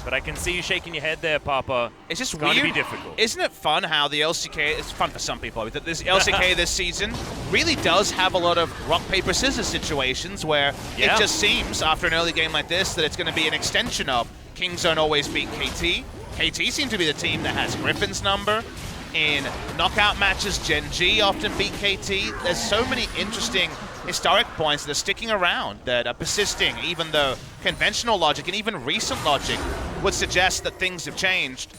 But I can see you shaking your head there, Papa. It's just going weird. to be difficult. Isn't it fun how the LCK, it's fun for some people, but this LCK this season really does have a lot of rock, paper, scissors situations where it just seems, after an early game like this, that it's going to be an extension of Kingzone always beat KT. KT seem to be the team that has Griffin's number. In knockout matches, Gen G often beat KT. There's so many interesting historic points that are sticking around, that are persisting, even though conventional logic and even recent logic would suggest that things have changed.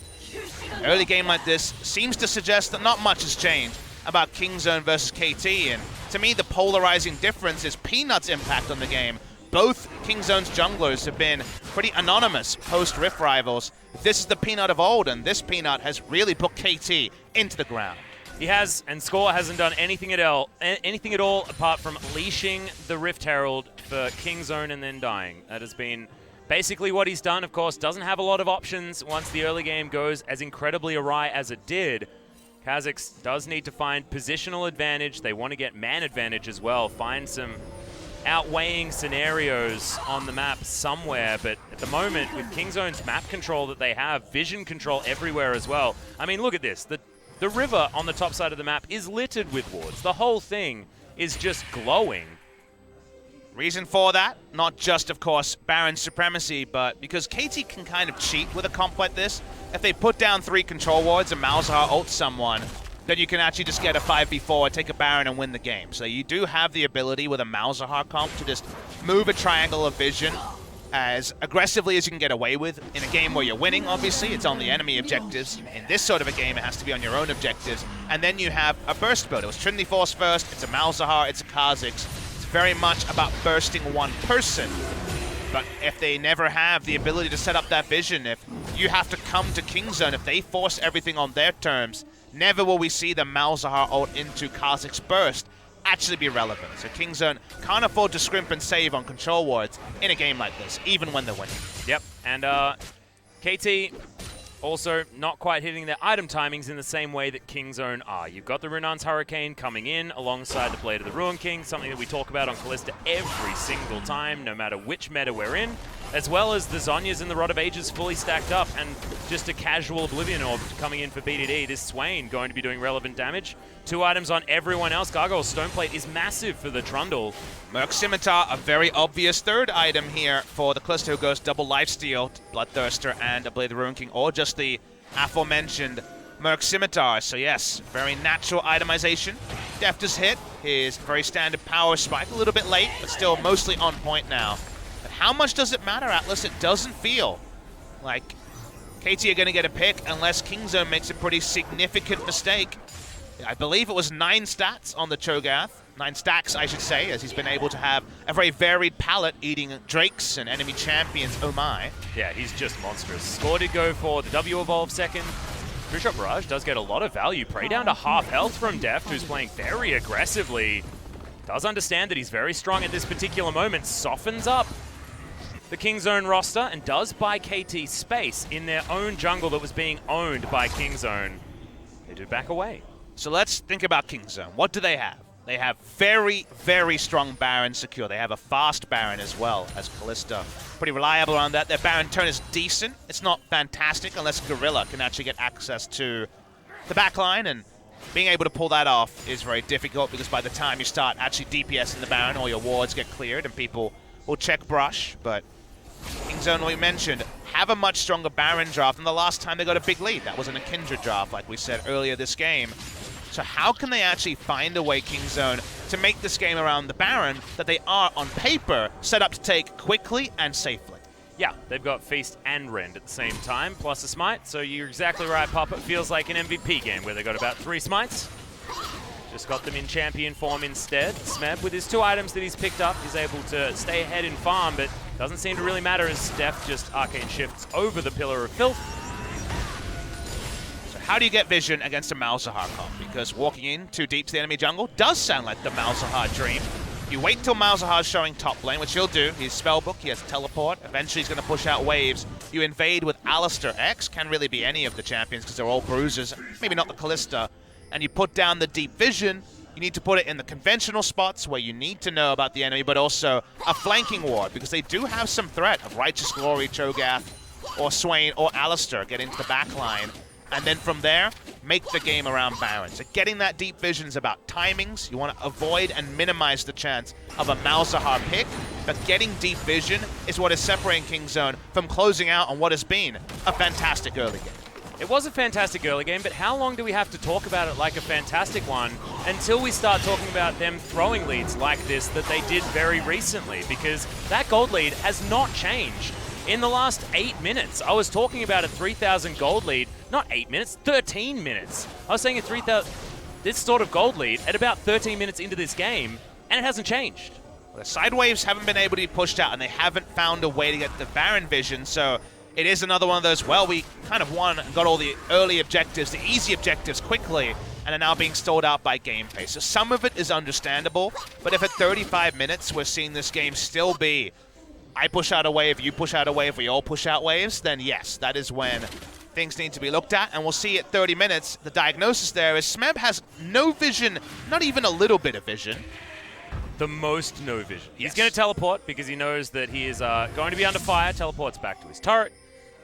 An early game like this seems to suggest that not much has changed about Kingzone versus KT, and to me the polarizing difference is Peanut's impact on the game. Both Kingzone's junglers have been pretty anonymous post-Rift Rivals. This is the Peanut of old, and this Peanut has really put KT into the ground. He has, and Score hasn't done anything at all apart from leashing the Rift Herald for Kingzone and then dying. That has been basically what he's done. Of course, doesn't have a lot of options once the early game goes as incredibly awry as it did. Kha'Zix does need to find positional advantage. They want to get man advantage as well. Find some outweighing scenarios on the map somewhere, but at the moment, with Kingzone's map control that they have, vision control everywhere as well. I mean, look at this. The river on the top side of the map is littered with wards. The whole thing is just glowing. Reason for that, not just, of course, Baron supremacy, but because KT can kind of cheat with a comp like this. If they put down 3 control wards and Malzahar ults someone, then you can actually just get a 5v4, take a Baron, and win the game. So you do have the ability with a Malzahar comp to just move a triangle of vision as aggressively as you can get away with. In a game where you're winning, obviously, it's on the enemy objectives. In this sort of a game, it has to be on your own objectives. And then you have a burst build. It was Trinity Force first, it's a Malzahar, it's a Kha'Zix. It's very much about bursting one person. But if they never have the ability to set up that vision, if you have to come to Kingzone, if they force everything on their terms, never will we see the Malzahar ult into Kha'Zix burst actually be relevant. So Kingzone can't afford to scrimp and save on control wards in a game like this, even when they're winning. Yep, and KT also not quite hitting their item timings in the same way that Kingzone are. You've got the Runan's Hurricane coming in alongside the Blade of the Ruin King, something that we talk about on Kalista every single time, no matter which meta we're in, as well as the Zhonya's and the Rod of Ages fully stacked up, and just a casual Oblivion Orb coming in for BDD. This Swain going to be doing relevant damage. 2 items on everyone else. Gargoyle's Stoneplate is massive for the Trundle. Merc Scimitar, a very obvious 3rd item here for the Kalista, who goes double lifesteal, Bloodthirster, and a Blade of the Ruin King, or just the aforementioned Merc Scimitar. So yes, very natural itemization. Deft as hit, his very standard power spike, a little bit late, but still mostly on point now. But how much does it matter, Atlas? It doesn't feel like KT are going to get a pick unless Kingzone makes a pretty significant mistake. I believe it was 9 stats on the Cho'Gath. 9 stacks, I should say, as he's been able to have a very varied palette, eating Drakes and enemy champions, oh my. Yeah, he's just monstrous. Score did go for the W Evolve second. True-Shot Barrage does get a lot of value. Prey down to half health from Deft, who's playing very aggressively. Does understand that he's very strong at this particular moment. Softens up the Kingzone roster and does buy KT space in their own jungle that was being owned by Kingzone. They do back away. So let's think about Kingzone. What do they have? They have very, very strong Baron secure. They have a fast Baron as well as Kalista. Pretty reliable on that. Their Baron turn is decent. It's not fantastic unless Gorilla can actually get access to the backline, and being able to pull that off is very difficult because by the time you start actually DPSing the Baron, all your wards get cleared and people will check brush. But Kingzone, we mentioned, have a much stronger Baron draft than the last time they got a big lead. That wasn't a Kindred draft like we said earlier this game. So how can they actually find a way, Kingzone, to make this game around the Baron that they are, on paper, set up to take quickly and safely? Yeah, they've got Feast and Rend at the same time, plus a Smite. So you're exactly right, Pop. It feels like an MVP game where they got about 3 Smites. Just got them in champion form instead. Smeb, with his 2 items that he's picked up, is able to stay ahead in farm, but doesn't seem to really matter as Steph just arcane shifts over the Pillar of Filth. So how do you get vision against a Malzahar comp? Because walking in too deep to the enemy jungle does sound like the Malzahar dream. You wait till Malzahar's showing top lane, which he'll do. He's Spellbook, he has Teleport. Eventually he's going to push out waves. You invade with Alistair X. Can really be any of the champions because they're all bruisers. Maybe not the Kalista. And you put down the deep vision. You need to put it in the conventional spots where you need to know about the enemy, but also a flanking ward, because they do have some threat of Righteous Glory, Cho'Gath, or Swain, or Alistair get into the back line. And then from there, make the game around Baron. So getting that deep vision is about timings. You want to avoid and minimize the chance of a Malzahar pick, but getting deep vision is what is separating Kingzone from closing out on what has been a fantastic early game. It was a fantastic early game, but how long do we have to talk about it like a fantastic one until we start talking about them throwing leads like this that they did very recently? Because that gold lead has not changed. In the last 8 minutes, I was talking about a 3,000 gold lead, not 8 minutes, 13 minutes. I was saying a 3,000, this sort of gold lead at about 13 minutes into this game, and it hasn't changed. Well, the side waves haven't been able to be pushed out, and they haven't found a way to get the Baron vision, so it is another one of those, well, we kind of won and got all the early objectives, the easy objectives quickly, and are now being stalled out by game pace. So some of it is understandable, but if at 35 minutes we're seeing this game still be I push out a wave, you push out a wave, we all push out waves, then yes, that is when things need to be looked at, and we'll see at 30 minutes, the diagnosis there is Smeb has no vision, not even a little bit of vision. The most no vision. Yes. He's going to teleport because he knows that he is going to be under fire, teleports back to his turret.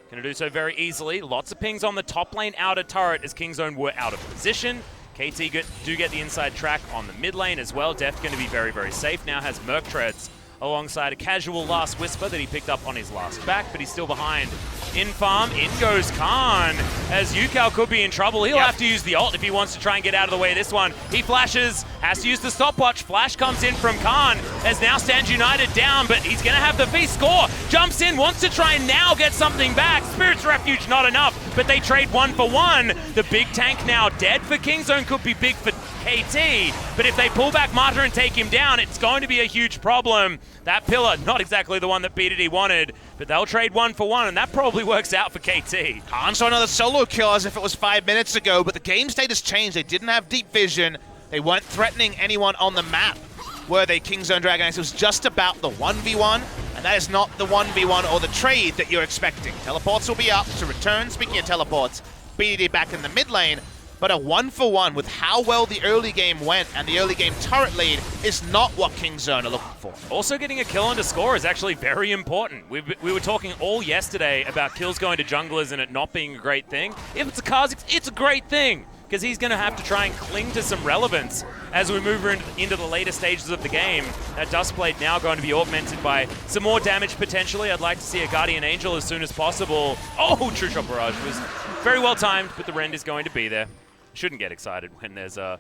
Going to do so very easily. Lots of pings on the top lane outer turret as Kingzone were out of position. KT do get the inside track on the mid lane as well. Deft going to be very, very safe. Now has Merc Treads alongside a casual Last Whisper that he picked up on his last back, but he's still behind. In farm, in goes Khan, as Yukao could be in trouble. He'll have to use the ult if he wants to try and get out of the way of this one. He flashes, has to use the stopwatch. Flash comes in from Khan, as now stands United down, but he's going to have the feast score. Jumps in, wants to try and now get something back. Spirit's Refuge not enough, but they trade 1 for 1. The big tank now dead for Kingzone could be big for KT, but if they pull back Martyr and take him down, it's going to be a huge problem. That pillar, not exactly the one that BDD wanted, but they'll trade 1 for 1, and that probably works out for KT. Khan saw another solo kill as if it was 5 minutes ago, but the game state has changed. They didn't have deep vision. They weren't threatening anyone on the map, were they? Kingzone DragonX. It was just about the 1v1, and that is not the 1v1 or the trade that you're expecting. Teleports will be up to return. Speaking of teleports, BDD back in the mid lane, but a 1 for 1 with how well the early game went and the early game turret lead is not what Kingzone are looking for. Also getting a kill and a score is actually very important. We were talking all yesterday about kills going to junglers and it not being a great thing. If it's a Kha'Zix, it's a great thing, because he's going to have to try and cling to some relevance as we move into the later stages of the game. That Dust Blade now going to be augmented by some more damage potentially. I'd like to see a Guardian Angel as soon as possible. Oh, True Shot Barrage was very well timed, but the rend is going to be there. Shouldn't get excited when there's the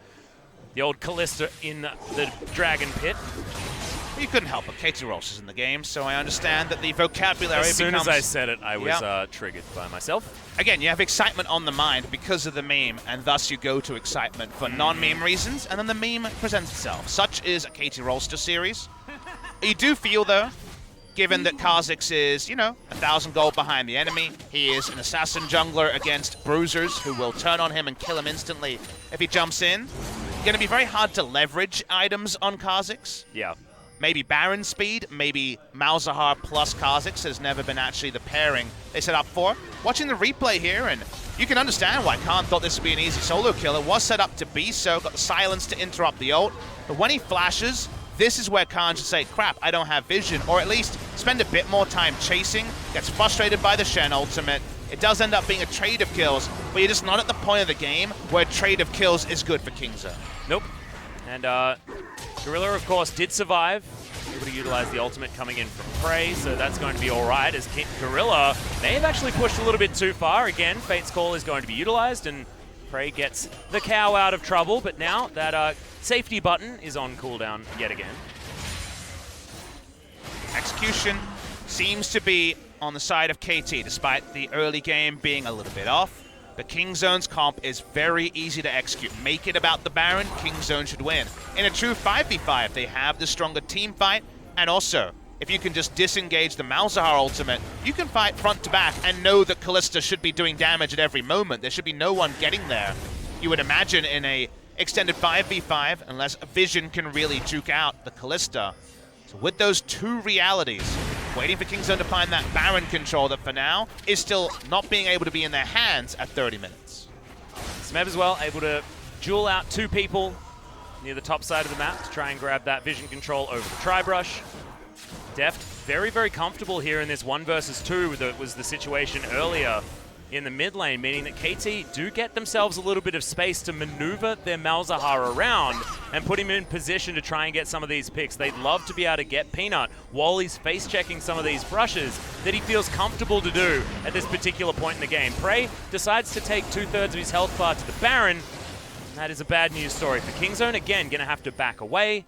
old Kalista in the Dragon Pit. You couldn't help it. KT Rolster's in the game, so I understand that the vocabulary As soon as I said it, I was triggered by myself. Again, you have excitement on the mind because of the meme, and thus you go to excitement for non-meme reasons, and then the meme presents itself. Such is a KT Rolster series. You do feel, though, given that Kha'Zix is, 1,000 gold behind the enemy, he is an assassin jungler against bruisers who will turn on him and kill him instantly if he jumps in. Going to be very hard to leverage items on Kha'Zix. Yeah. Maybe Baron speed, maybe Malzahar plus Kha'Zix has never been actually the pairing they set up for. Watching the replay here, and you can understand why Khan thought this would be an easy solo kill. It was set up to be so, got the silence to interrupt the ult, but when he flashes, this is where Khan should say, crap, I don't have vision, or at least spend a bit more time chasing, gets frustrated by the Shen ultimate. It does end up being a trade of kills, but you're just not at the point of the game where trade of kills is good for Kingzone. Nope. And Gorilla, of course, did survive. Able to utilize the ultimate coming in from Prey, so that's going to be all right, as Gorilla may have actually pushed a little bit too far. Again, Fate's Call is going to be utilized, and Prey gets the cow out of trouble, but now that safety button is on cooldown yet again. Execution seems to be on the side of KT, despite the early game being a little bit off. The King Zone's comp is very easy to execute. Make it about the Baron, King Zone should win. In a true 5v5, they have the stronger team fight, and also, if you can just disengage the Malzahar ultimate, you can fight front to back and know that Kalista should be doing damage at every moment. There should be no one getting there. You would imagine in a extended 5v5, unless Vision can really juke out the Kalista. So with those two realities, waiting for King Zone to find that Baron control that for now is still not being able to be in their hands at 30 minutes. Smeb as well, able to duel out two people near the top side of the map to try and grab that vision control over the Tri-Brush. Deft, very, very comfortable here in this 1 versus 2 that was the situation earlier in the mid lane, meaning that KT do get themselves a little bit of space to maneuver their Malzahar around and put him in position to try and get some of these picks. They'd love to be able to get Peanut while he's face-checking some of these brushes that he feels comfortable to do at this particular point in the game. Prey decides to take 2/3 of his health bar to the Baron, and that is a bad news story for King Zone. Again, going to have to back away.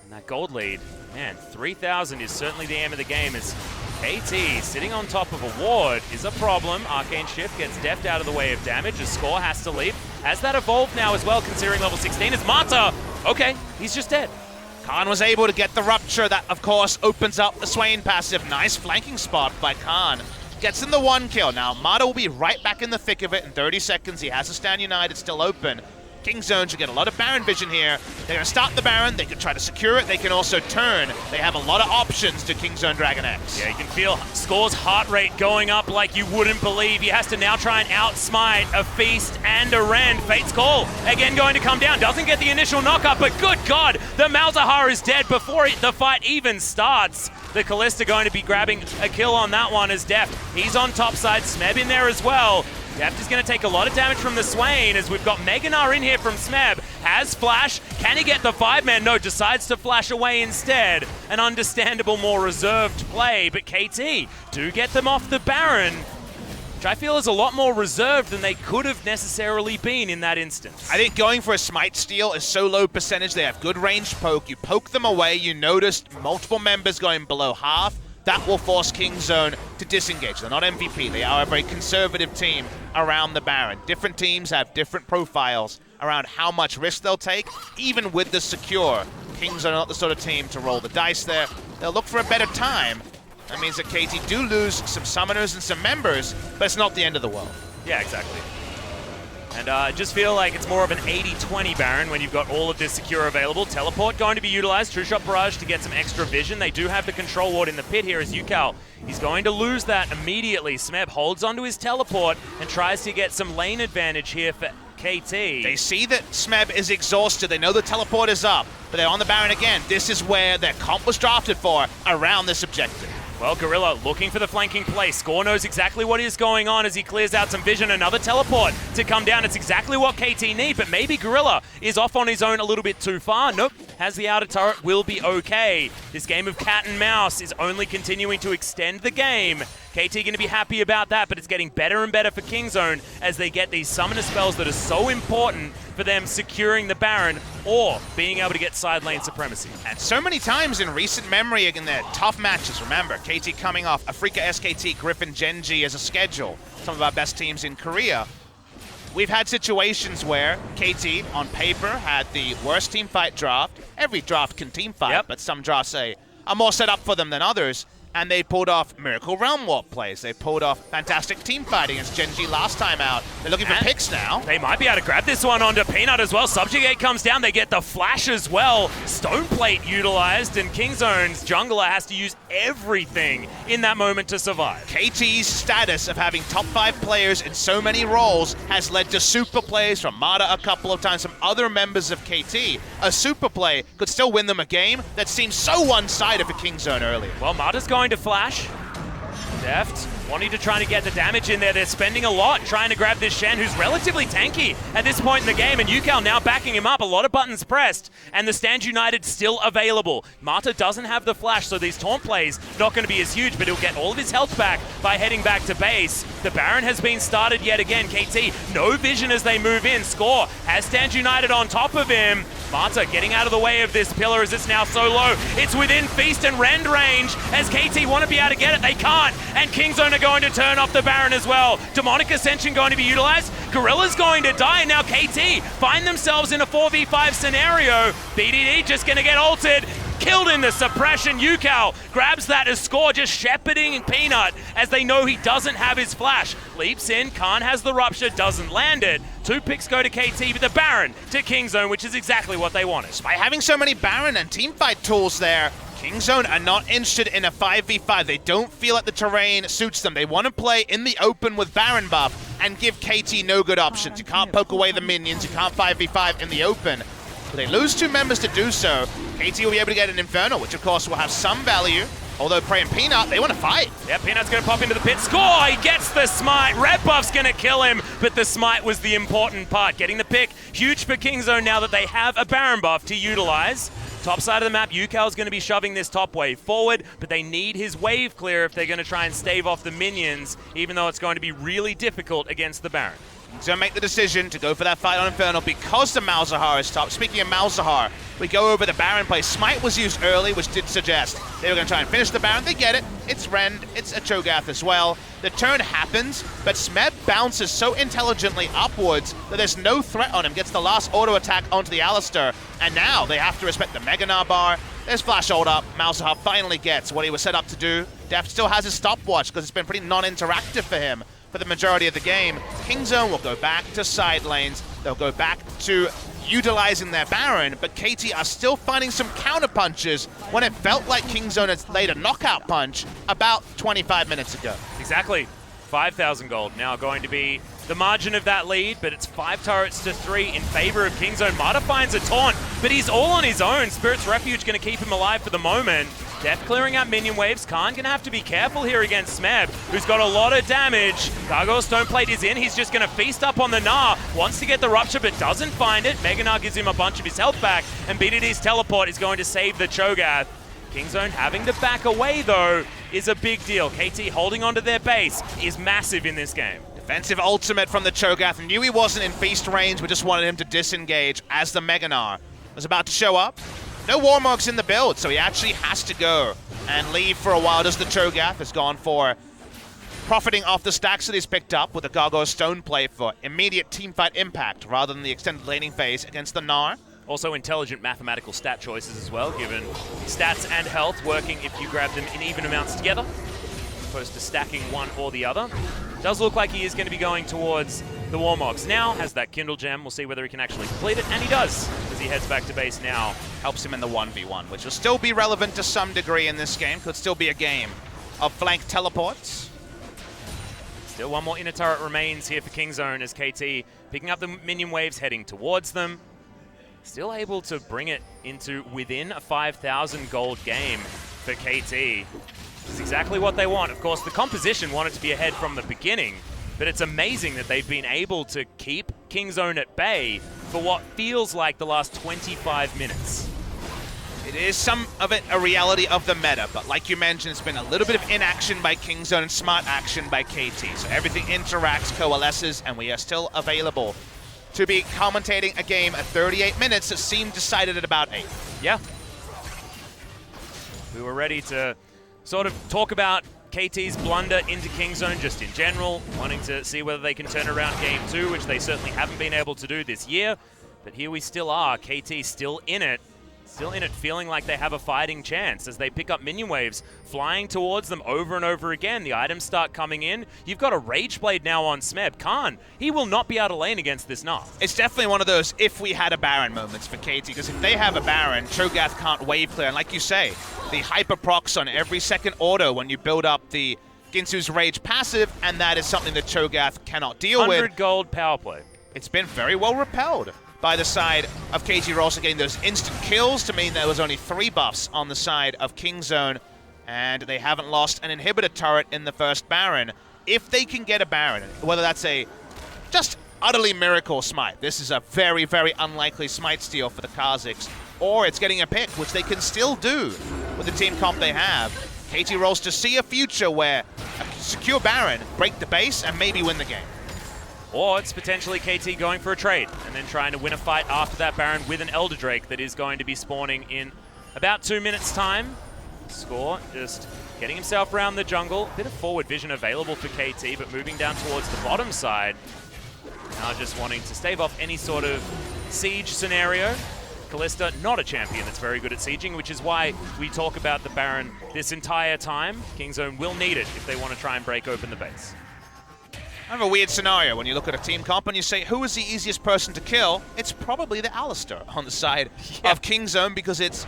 And that gold lead, man, 3,000 is certainly the aim of the game as KT sitting on top of a ward is a problem. Arcane Shift gets Deft out of the way of damage. A Score has to leave. Has that evolved now as well, considering level 16 is Mata? Okay, he's just dead. Khan was able to get the Rupture. That, of course, opens up the Swain passive. Nice flanking spot by Khan. Gets in the 1 kill. Now, Mata will be right back in the thick of it in 30 seconds. He has a Stand United still open. King Zone should get a lot of Baron vision here. They're going to start the Baron. They can try to secure it. They can also turn. They have a lot of options to King Zone DragonX. Yeah, you can feel Score's heart rate going up like you wouldn't believe. He has to now try and outsmite a Feast and a Rend. Fate's Call, again going to come down. Doesn't get the initial knockup, but good God, the Malzahar is dead before the fight even starts. The Kalista going to be grabbing a kill on that one as Deft. He's on top side. Smeb in there as well. Deft is going to take a lot of damage from the Swain as we've got Meganar in here from Smeb. Has Flash. Can he get the 5-man? No, decides to flash away instead. An understandable, more reserved play, but KT do get them off the Baron, which I feel is a lot more reserved than they could have necessarily been in that instance. I think going for a Smite Steal is so low percentage. They have good ranged poke. You poke them away. You noticed multiple members going below half. That will force King Zone to disengage. They're not MVP. They are a very conservative team around the Baron. Different teams have different profiles around how much risk they'll take, even with the secure. King Zone are not the sort of team to roll the dice there. They'll look for a better time. That means that KT do lose some summoners and some members, but it's not the end of the world. Yeah, exactly. And I just feel like it's more of an 80-20 Baron when you've got all of this secure available. Teleport going to be utilized. True Shot Barrage to get some extra vision. They do have the control ward in the pit here as Yukal. He's going to lose that immediately. Smeb holds onto his teleport and tries to get some lane advantage here for KT. They see that Smeb is exhausted. They know the teleport is up, but they're on the Baron again. This is where their comp was drafted for, around this objective. Well, Gorilla looking for the flanking play. Score knows exactly what is going on as he clears out some vision. Another teleport to come down. It's exactly what KT need, but maybe Gorilla is off on his own a little bit too far. Nope, has the outer turret, will be okay. This game of cat and mouse is only continuing to extend the game. KT going to be happy about that, but it's getting better and better for King Zone as they get these summoner spells that are so important for them securing the Baron or being able to get side lane supremacy. And so many times in recent memory in their tough matches, remember, KT coming off a FLICKR SKT, Griffin, Gen.G as a schedule, some of our best teams in Korea. We've had situations where KT, on paper, had the worst team fight draft. Every draft can team fight, but some drafts are more set up for them than others. And they pulled off Miracle Realm Warp plays. They pulled off fantastic team fighting against Gen.G last time out. They're looking for picks now. They might be able to grab this one onto Peanut as well. Subjugate comes down. They get the flash as well. Stone Plate utilized, and King Zone's jungler has to use everything in that moment to survive. KT's status of having top 5 players in so many roles has led to super plays from Mata a couple of times, from other members of KT. A super play could still win them a game that seems so one-sided for King Zone earlier. Well, Mata's going to flash. Deft wanting to try to get the damage in there. They're spending a lot trying to grab this Shen, who's relatively tanky at this point in the game, and Yukal now backing him up. A lot of buttons pressed, and the Stand United still available. Mata doesn't have the flash, so these taunt plays not going to be as huge, but he'll get all of his health back by heading back to base. The Baron has been started yet again. KT, no vision as they move in. Score has Stand United on top of him. Mata getting out of the way of this pillar as it's now so low. It's within Feast and Rend range as KT want to be able to get it. They can't, and King Zone are going to turn off the Baron as well. Demonic Ascension going to be utilized. Gorilla's going to die. Now KT find themselves in a 4v5 scenario. BDD just going to get ulted. Killed in the suppression. Yukao grabs that as score, just shepherding Peanut as they know he doesn't have his flash. Leaps in, Khan has the rupture, doesn't land it. 2 picks go to KT, but the Baron to Kingzone, which is exactly what they wanted. By having so many Baron and teamfight tools there, Kingzone are not interested in a 5v5. They don't feel like the terrain suits them. They want to play in the open with Baron buff and give KT no good options. You can't poke away the minions, you can't 5v5 in the open. But they lose 2 members to do so. KT will be able to get an Infernal, which of course will have some value. Although Prey and Peanut, they want to fight. Yeah, Peanut's going to pop into the pit. Score! He gets the smite. Red buff's going to kill him, but the smite was the important part. Getting the pick, huge for Kingzone now that they have a Baron buff to utilize. Top side of the map, Yukao's going to be shoving this top wave forward, but they need his wave clear if they're going to try and stave off the minions, even though it's going to be really difficult against the Baron. He's going to make the decision to go for that fight on Infernal because the Malzahar is top. Speaking of Malzahar, we go over the Baron play. Smite was used early, which did suggest they were going to try and finish the Baron. They get it. It's Rend. It's a Cho'Gath as well. The turn happens, but Smeb bounces so intelligently upwards that there's no threat on him. Gets the last auto attack onto the Alistar, and now they have to respect the Mega Gnar bar. There's flash ult up. Malzahar finally gets what he was set up to do. Deft still has his stopwatch because it's been pretty non-interactive for him for the majority of the game. Kingzone will go back to side lanes. They'll go back to utilizing their Baron, but KT are still finding some counter punches when it felt like Kingzone had laid a knockout punch about 25 minutes ago. Exactly. 5,000 gold now going to be the margin of that lead, but it's 5 turrets to 3 in favor of Kingzone. Mata finds a taunt, but he's all on his own. Spirit's Refuge going to keep him alive for the moment. Deft clearing out minion waves. Khan going to have to be careful here against Smeb, who's got a lot of damage. Gargoyle Stoneplate is in. He's just going to feast up on the Gnar. Wants to get the Rupture, but doesn't find it. Mega Gnar gives him a bunch of his health back, and BDD's teleport is going to save the Cho'Gath. Kingzone having to back away, though, is a big deal. KT holding onto their base is massive in this game. Defensive ultimate from the Cho'Gath. Knew he wasn't in feast range, but just wanted him to disengage as the Mega Gnar was about to show up. No Warmogs in the build, so he actually has to go and leave for a while. Does the Cho'Gath has gone for profiting off the stacks that he's picked up with the Gargoyle Stoneplate for immediate teamfight impact rather than the extended laning phase against the Gnar. Also intelligent mathematical stat choices as well, given stats and health working if you grab them in even amounts together, as opposed to stacking one or the other. Does look like he is going to be going towards the Warmogs. Now has that Kindle Gem. We'll see whether he can actually complete it, and he does, as he heads back to base now. Helps him in the 1v1, which will still be relevant to some degree in this game. Could still be a game of flank teleports. Still one more inner turret remains here for Kingzone as KT picking up the minion waves, heading towards them. Still able to bring it into within a 5,000 gold game for KT. This is exactly what they want. Of course, the composition wanted to be ahead from the beginning, but it's amazing that they've been able to keep Kingzone at bay for what feels like the last 25 minutes. It is some of it a reality of the meta, but like you mentioned, it's been a little bit of inaction by Kingzone and smart action by KT. So everything interacts, coalesces, and we are still available to be commentating a game at 38 minutes that seemed decided at about 8. Yeah. We were ready to sort of talk about KT's blunder into Kingzone just in general, wanting to see whether they can turn around Game 2, which they certainly haven't been able to do this year. But here we still are, KT still in it, feeling like they have a fighting chance as they pick up minion waves, flying towards them over and over again. The items start coming in. You've got a Rage Blade now on Smeb. Khan, he will not be out of lane against this Gnar. It's definitely one of those if we had a Baron moments for KT, because if they have a Baron, Cho'Gath can't wave clear. And like you say, the hyper procs on every second auto when you build up the Ginsu's Rage passive, and that is something that Cho'Gath cannot deal with. 100 gold power play. It's been very well repelled by the side of KT Rolster, getting those instant kills to mean there was only 3 buffs on the side of Kingzone, and they haven't lost an inhibitor turret in the first Baron. If they can get a Baron, whether that's a just utterly miracle smite, this is a very, very unlikely smite steal for the Kha'Zix, or it's getting a pick, which they can still do with the team comp they have. KT Rolster see a future where a secure Baron, break the base, and maybe win the game. Or it's potentially KT going for a trade and then trying to win a fight after that Baron with an Elder Drake that is going to be spawning in about 2 minutes' time. Score just getting himself around the jungle. Bit of forward vision available for KT, but moving down towards the bottom side. Now just wanting to stave off any sort of siege scenario. Kalista, not a champion that's very good at sieging, which is why we talk about the Baron this entire time. Kingzone will need it if they want to try and break open the base. I have a weird scenario when you look at a team comp and you say, who is the easiest person to kill? It's probably the Alistar on the side of Kingzone, because it's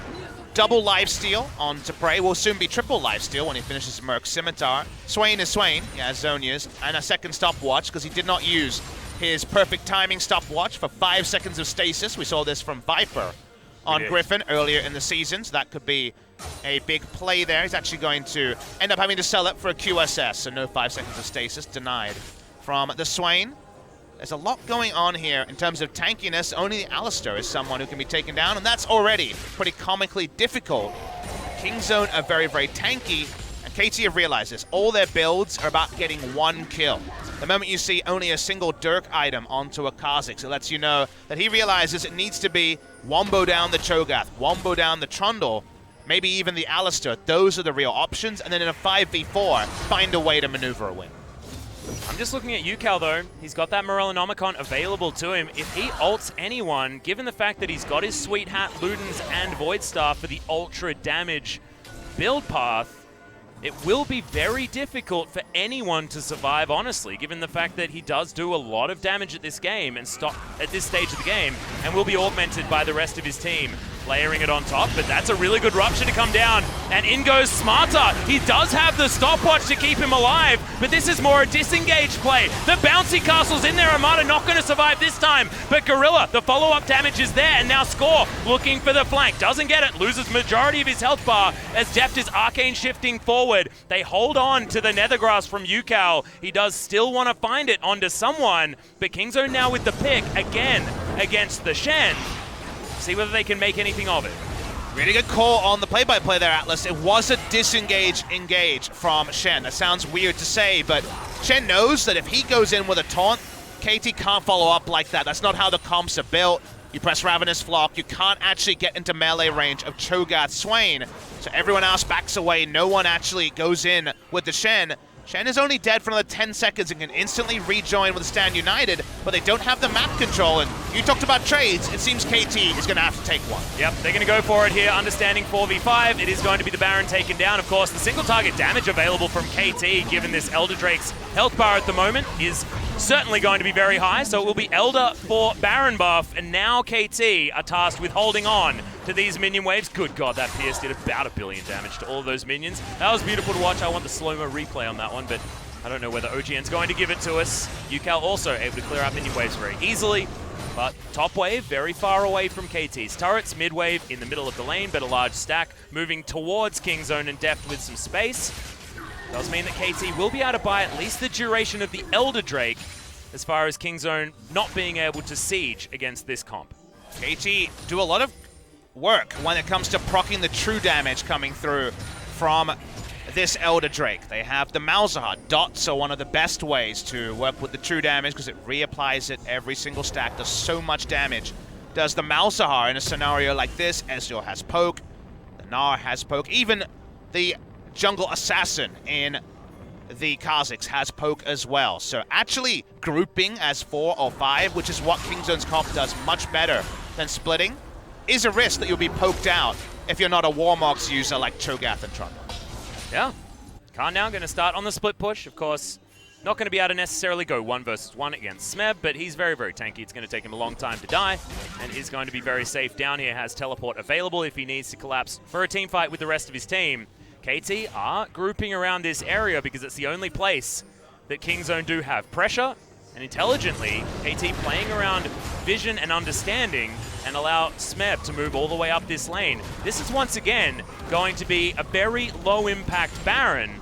double lifesteal onto Prey. Will soon be triple lifesteal when he finishes Merc's Scimitar. Swain is Swain, yeah, Zonia's, and a second stopwatch because he did not use his perfect timing stopwatch for 5 seconds of stasis. We saw this from Viper on Griffin earlier in the season, so that could be a big play there. He's actually going to end up having to sell it for a QSS, so no 5 seconds of stasis denied from the Swain. There's a lot going on here in terms of tankiness. Only the Alistar is someone who can be taken down, and that's already pretty comically difficult. Kingzone are very, very tanky, and KT have realized this. All their builds are about getting one kill. The moment you see only a single Dirk item onto a Kha'Zix, it lets you know that he realizes it needs to be Wombo down the Cho'Gath, Wombo down the Trundle, maybe even the Alistar. Those are the real options, and then in a 5v4, find a way to maneuver a win. I'm just looking at UCal though. He's got that Morellonomicon available to him. If he ults anyone, given the fact that he's got his Sweet Hat, Ludens, and Void Star for the ultra damage build path, it will be very difficult for anyone to survive, honestly, given the fact that he does do a lot of damage at this game and stop at this stage of the game, and will be augmented by the rest of his team layering it on top. But that's a really good rupture to come down, and in goes Smarter. He does have the stopwatch to keep him alive, but this is more a disengage play. The bouncy castle's in there. Armada not going to survive this time, but Gorilla, the follow-up damage is there, and now Score looking for the flank. Doesn't get it, loses majority of his health bar as Deft is arcane shifting forward. They hold on to the Nethergrass from UCal. He does still want to find it onto someone, but Kingzone now with the pick again against the Shen. See whether they can make anything of it. Really good call on the play-by-play there, Atlas. It was a disengage from Shen. That sounds weird to say, but Shen knows that if he goes in with a taunt, KT can't follow up like that. That's not how the comps are built. You press Ravenous Flock, you can't actually get into melee range of Cho'Gath Swain, so everyone else backs away. No one actually goes in with the Shen. Shen is only dead for another 10 seconds and can instantly rejoin with Stand United, but they don't have the map control, and you talked about trades. It seems KT is going to have to take one. Yep, they're going to go for it here, understanding 4v5. It is going to be the Baron taken down. Of course, the single target damage available from KT, given this Elder Drake's health bar at the moment, is certainly going to be very high, so it will be Elder for Baron buff, and now KT are tasked with holding on to these minion waves. Good God, that Pierce did about 1 billion damage to all of those minions. That was beautiful to watch. I want the slow-mo replay on that one, but I don't know whether OGN's going to give it to us. UCal also able to clear out minion waves very easily, but top wave very far away from KT's turrets. Mid wave in the middle of the lane, but a large stack moving towards Kingzone and Deft with some space. Does mean that KT will be able to buy at least the duration of the Elder Drake, as far as Kingzone not being able to siege against this comp. KT do a lot of work when it comes to proccing the true damage coming through from this Elder Drake. They have the Malzahar. Dots are one of the best ways to work with the true damage because it reapplies it every single stack. Does so much damage. Does the Malzahar in a scenario like this? Ezreal has poke, the Gnar has poke, even the Jungle Assassin in the Kha'Zix has poke as well. So actually grouping as 4 or 5, which is what Kingzone's comp does much better than splitting, is a risk that you'll be poked out if you're not a Warmox user like Cho'Gath and Trundle. Yeah. Khan now going to start on the split push. Of course, not going to be able to necessarily go 1 versus 1 against Smeb, but he's very, very tanky. It's going to take him a long time to die, and is going to be very safe down here. Has teleport available if he needs to collapse for a team fight with the rest of his team. KT are grouping around this area because it's the only place that Kingzone do have pressure, and intelligently, KT playing around vision and understanding and allow Smeb to move all the way up this lane. This is once again going to be a very low impact Baron,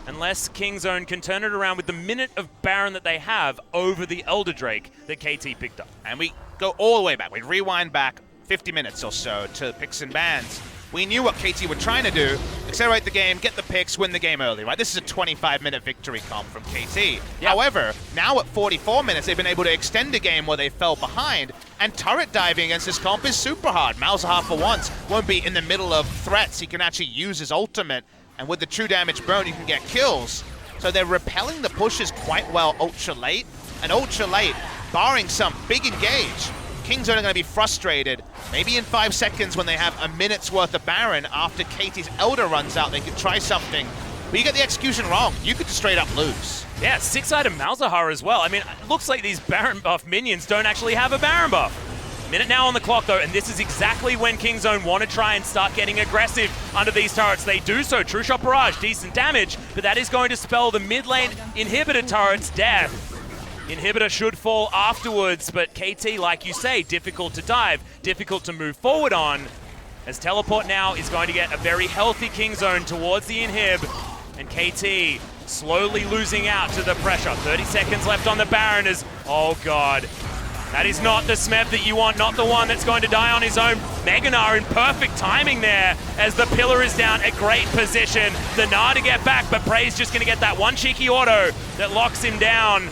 unless Kingzone can turn it around with the minute of Baron that they have over the Elder Drake that KT picked up. And we go all the way back. We rewind back 50 minutes or so to picks and bans. we knew what KT were trying to do. Accelerate the game, get the picks, win the game early, right? This is a 25-minute victory comp from KT. Yeah. However, now at 44 minutes, they've been able to extend a game where they fell behind, and turret diving against this comp is super hard. Malzahar, for once, won't be in the middle of threats. He can actually use his ultimate, and with the true damage burn, you can get kills. So they're repelling the pushes quite well ultra late, and ultra late, barring some big engage, Kingzone are going to be frustrated. Maybe in 5 seconds when they have a minute's worth of Baron after KT's Elder runs out, they could try something. But you get the execution wrong, you could just straight up lose. Yeah, 6-item Malzahar as well. I mean, it looks like these Baron buff minions don't actually have a Baron buff. Minute now on the clock though, and this is exactly when Kingzone want to try and start getting aggressive under these turrets. They do so. True Shot Barrage, decent damage, but that is going to spell the mid lane inhibitor turret's death. Inhibitor should fall afterwards, but KT, like you say, difficult to dive, difficult to move forward on, as Teleport now is going to get a very healthy Kingzone towards the inhib, and KT slowly losing out to the pressure. 30 seconds left on the Baron as, oh god, that is not the Smev that you want, not the one that's going to die on his own. Meganar in perfect timing there as the pillar is down, a great position. The Gnar to get back, but Prey's just going to get that one cheeky auto that locks him down.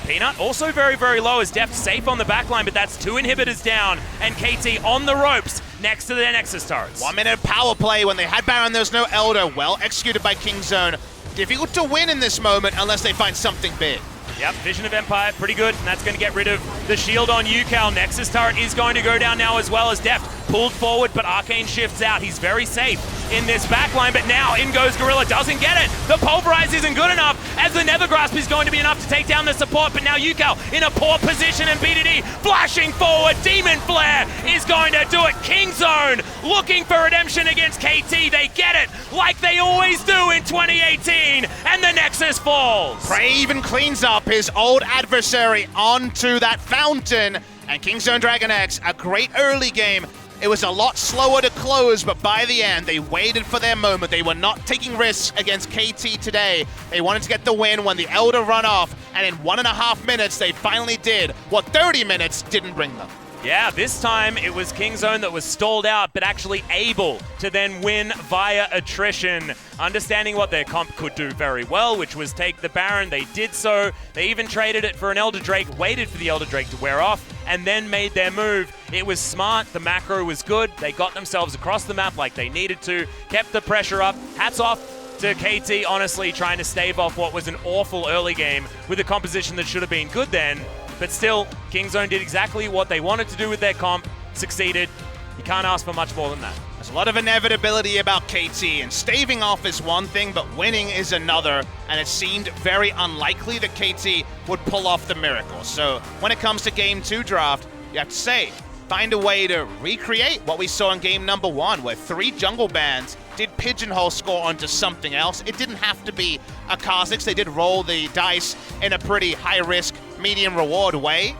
Peanut also very, very low as Deft safe on the backline, but that's 2 inhibitors down, and KT on the ropes next to their Nexus turrets. 1 minute power play when they had Baron, there was no Elder. Well executed by Kingzone. Difficult to win in this moment unless they find something big. Yep, Vision of Empire, pretty good, and that's going to get rid of the shield on Yukal. Nexus turret is going to go down now as well as Deft pulled forward, but Arcane shifts out. He's very safe in this backline, but now in goes Gorilla, doesn't get it. The Pulverize isn't good enough, as the Nether Grasp is going to be enough to take down the support, but now Yukal in a poor position, and BDD flashing forward. Demon Flare is going to do it. Kingzone looking for redemption against KT. They get it like they always do in 2018, and the Nexus falls. Prey even cleans up his old adversary onto that fountain, and Kingzone DragonX, a great early game. It was a lot slower to close, but by the end, they waited for their moment. They were not taking risks against KT today. They wanted to get the win when the Elder run off, and in 1.5 minutes, they finally did what 30 minutes didn't bring them. Yeah, this time it was Kingzone that was stalled out, but actually able to then win via attrition. Understanding what their comp could do very well, which was take the Baron. They did so. They even traded it for an Elder Drake, waited for the Elder Drake to wear off, and then made their move. It was smart. The macro was good. They got themselves across the map like they needed to, kept the pressure up. Hats off to KT, honestly, trying to stave off what was an awful early game with a composition that should have been good then. But still, Kingzone did exactly what they wanted to do with their comp, succeeded. You can't ask for much more than that. There's a lot of inevitability about KT, and staving off is one thing, but winning is another, and it seemed very unlikely that KT would pull off the miracle. So when it comes to Game 2 draft, you have to say, find a way to recreate what we saw in Game number 1, where 3 jungle bans did pigeonhole score onto something else. It didn't have to be a Kha'Zix. They did roll the dice in a pretty high-risk, medium-reward way.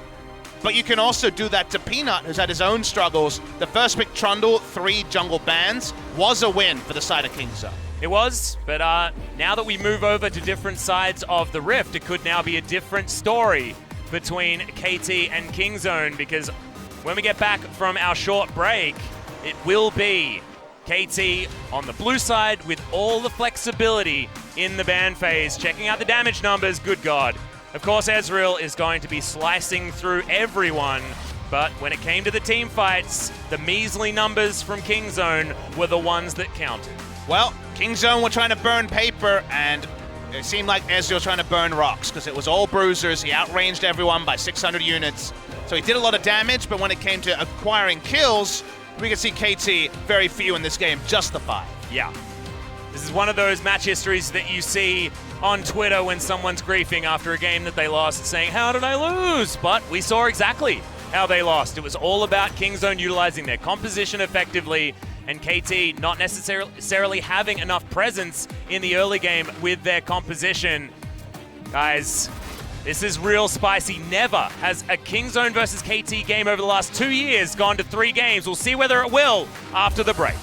But you can also do that to Peanut, who's had his own struggles. The first pick Trundle, 3 jungle bans, was a win for the side of Kingzone. It was, but now that we move over to different sides of the Rift, it could now be a different story between KT and Kingzone, because when we get back from our short break, it will be KT on the blue side with all the flexibility in the ban phase. Checking out the damage numbers, good God. Of course, Ezreal is going to be slicing through everyone, but when it came to the team fights, the measly numbers from Kingzone were the ones that counted. Well, Kingzone were trying to burn paper, and it seemed like Ezreal was trying to burn rocks, because it was all bruisers. He outranged everyone by 600 units. So he did a lot of damage, but when it came to acquiring kills, we can see KT, very few in this game, just the 5. Yeah. This is one of those match histories that you see on Twitter when someone's griefing after a game that they lost, saying, how did I lose? But we saw exactly how they lost. It was all about Kingzone utilizing their composition effectively, and KT not necessarily having enough presence in the early game with their composition. Guys, this is real spicy. Never has a Kingzone versus KT game over the last 2 years gone to 3 games. We'll see whether it will after the break.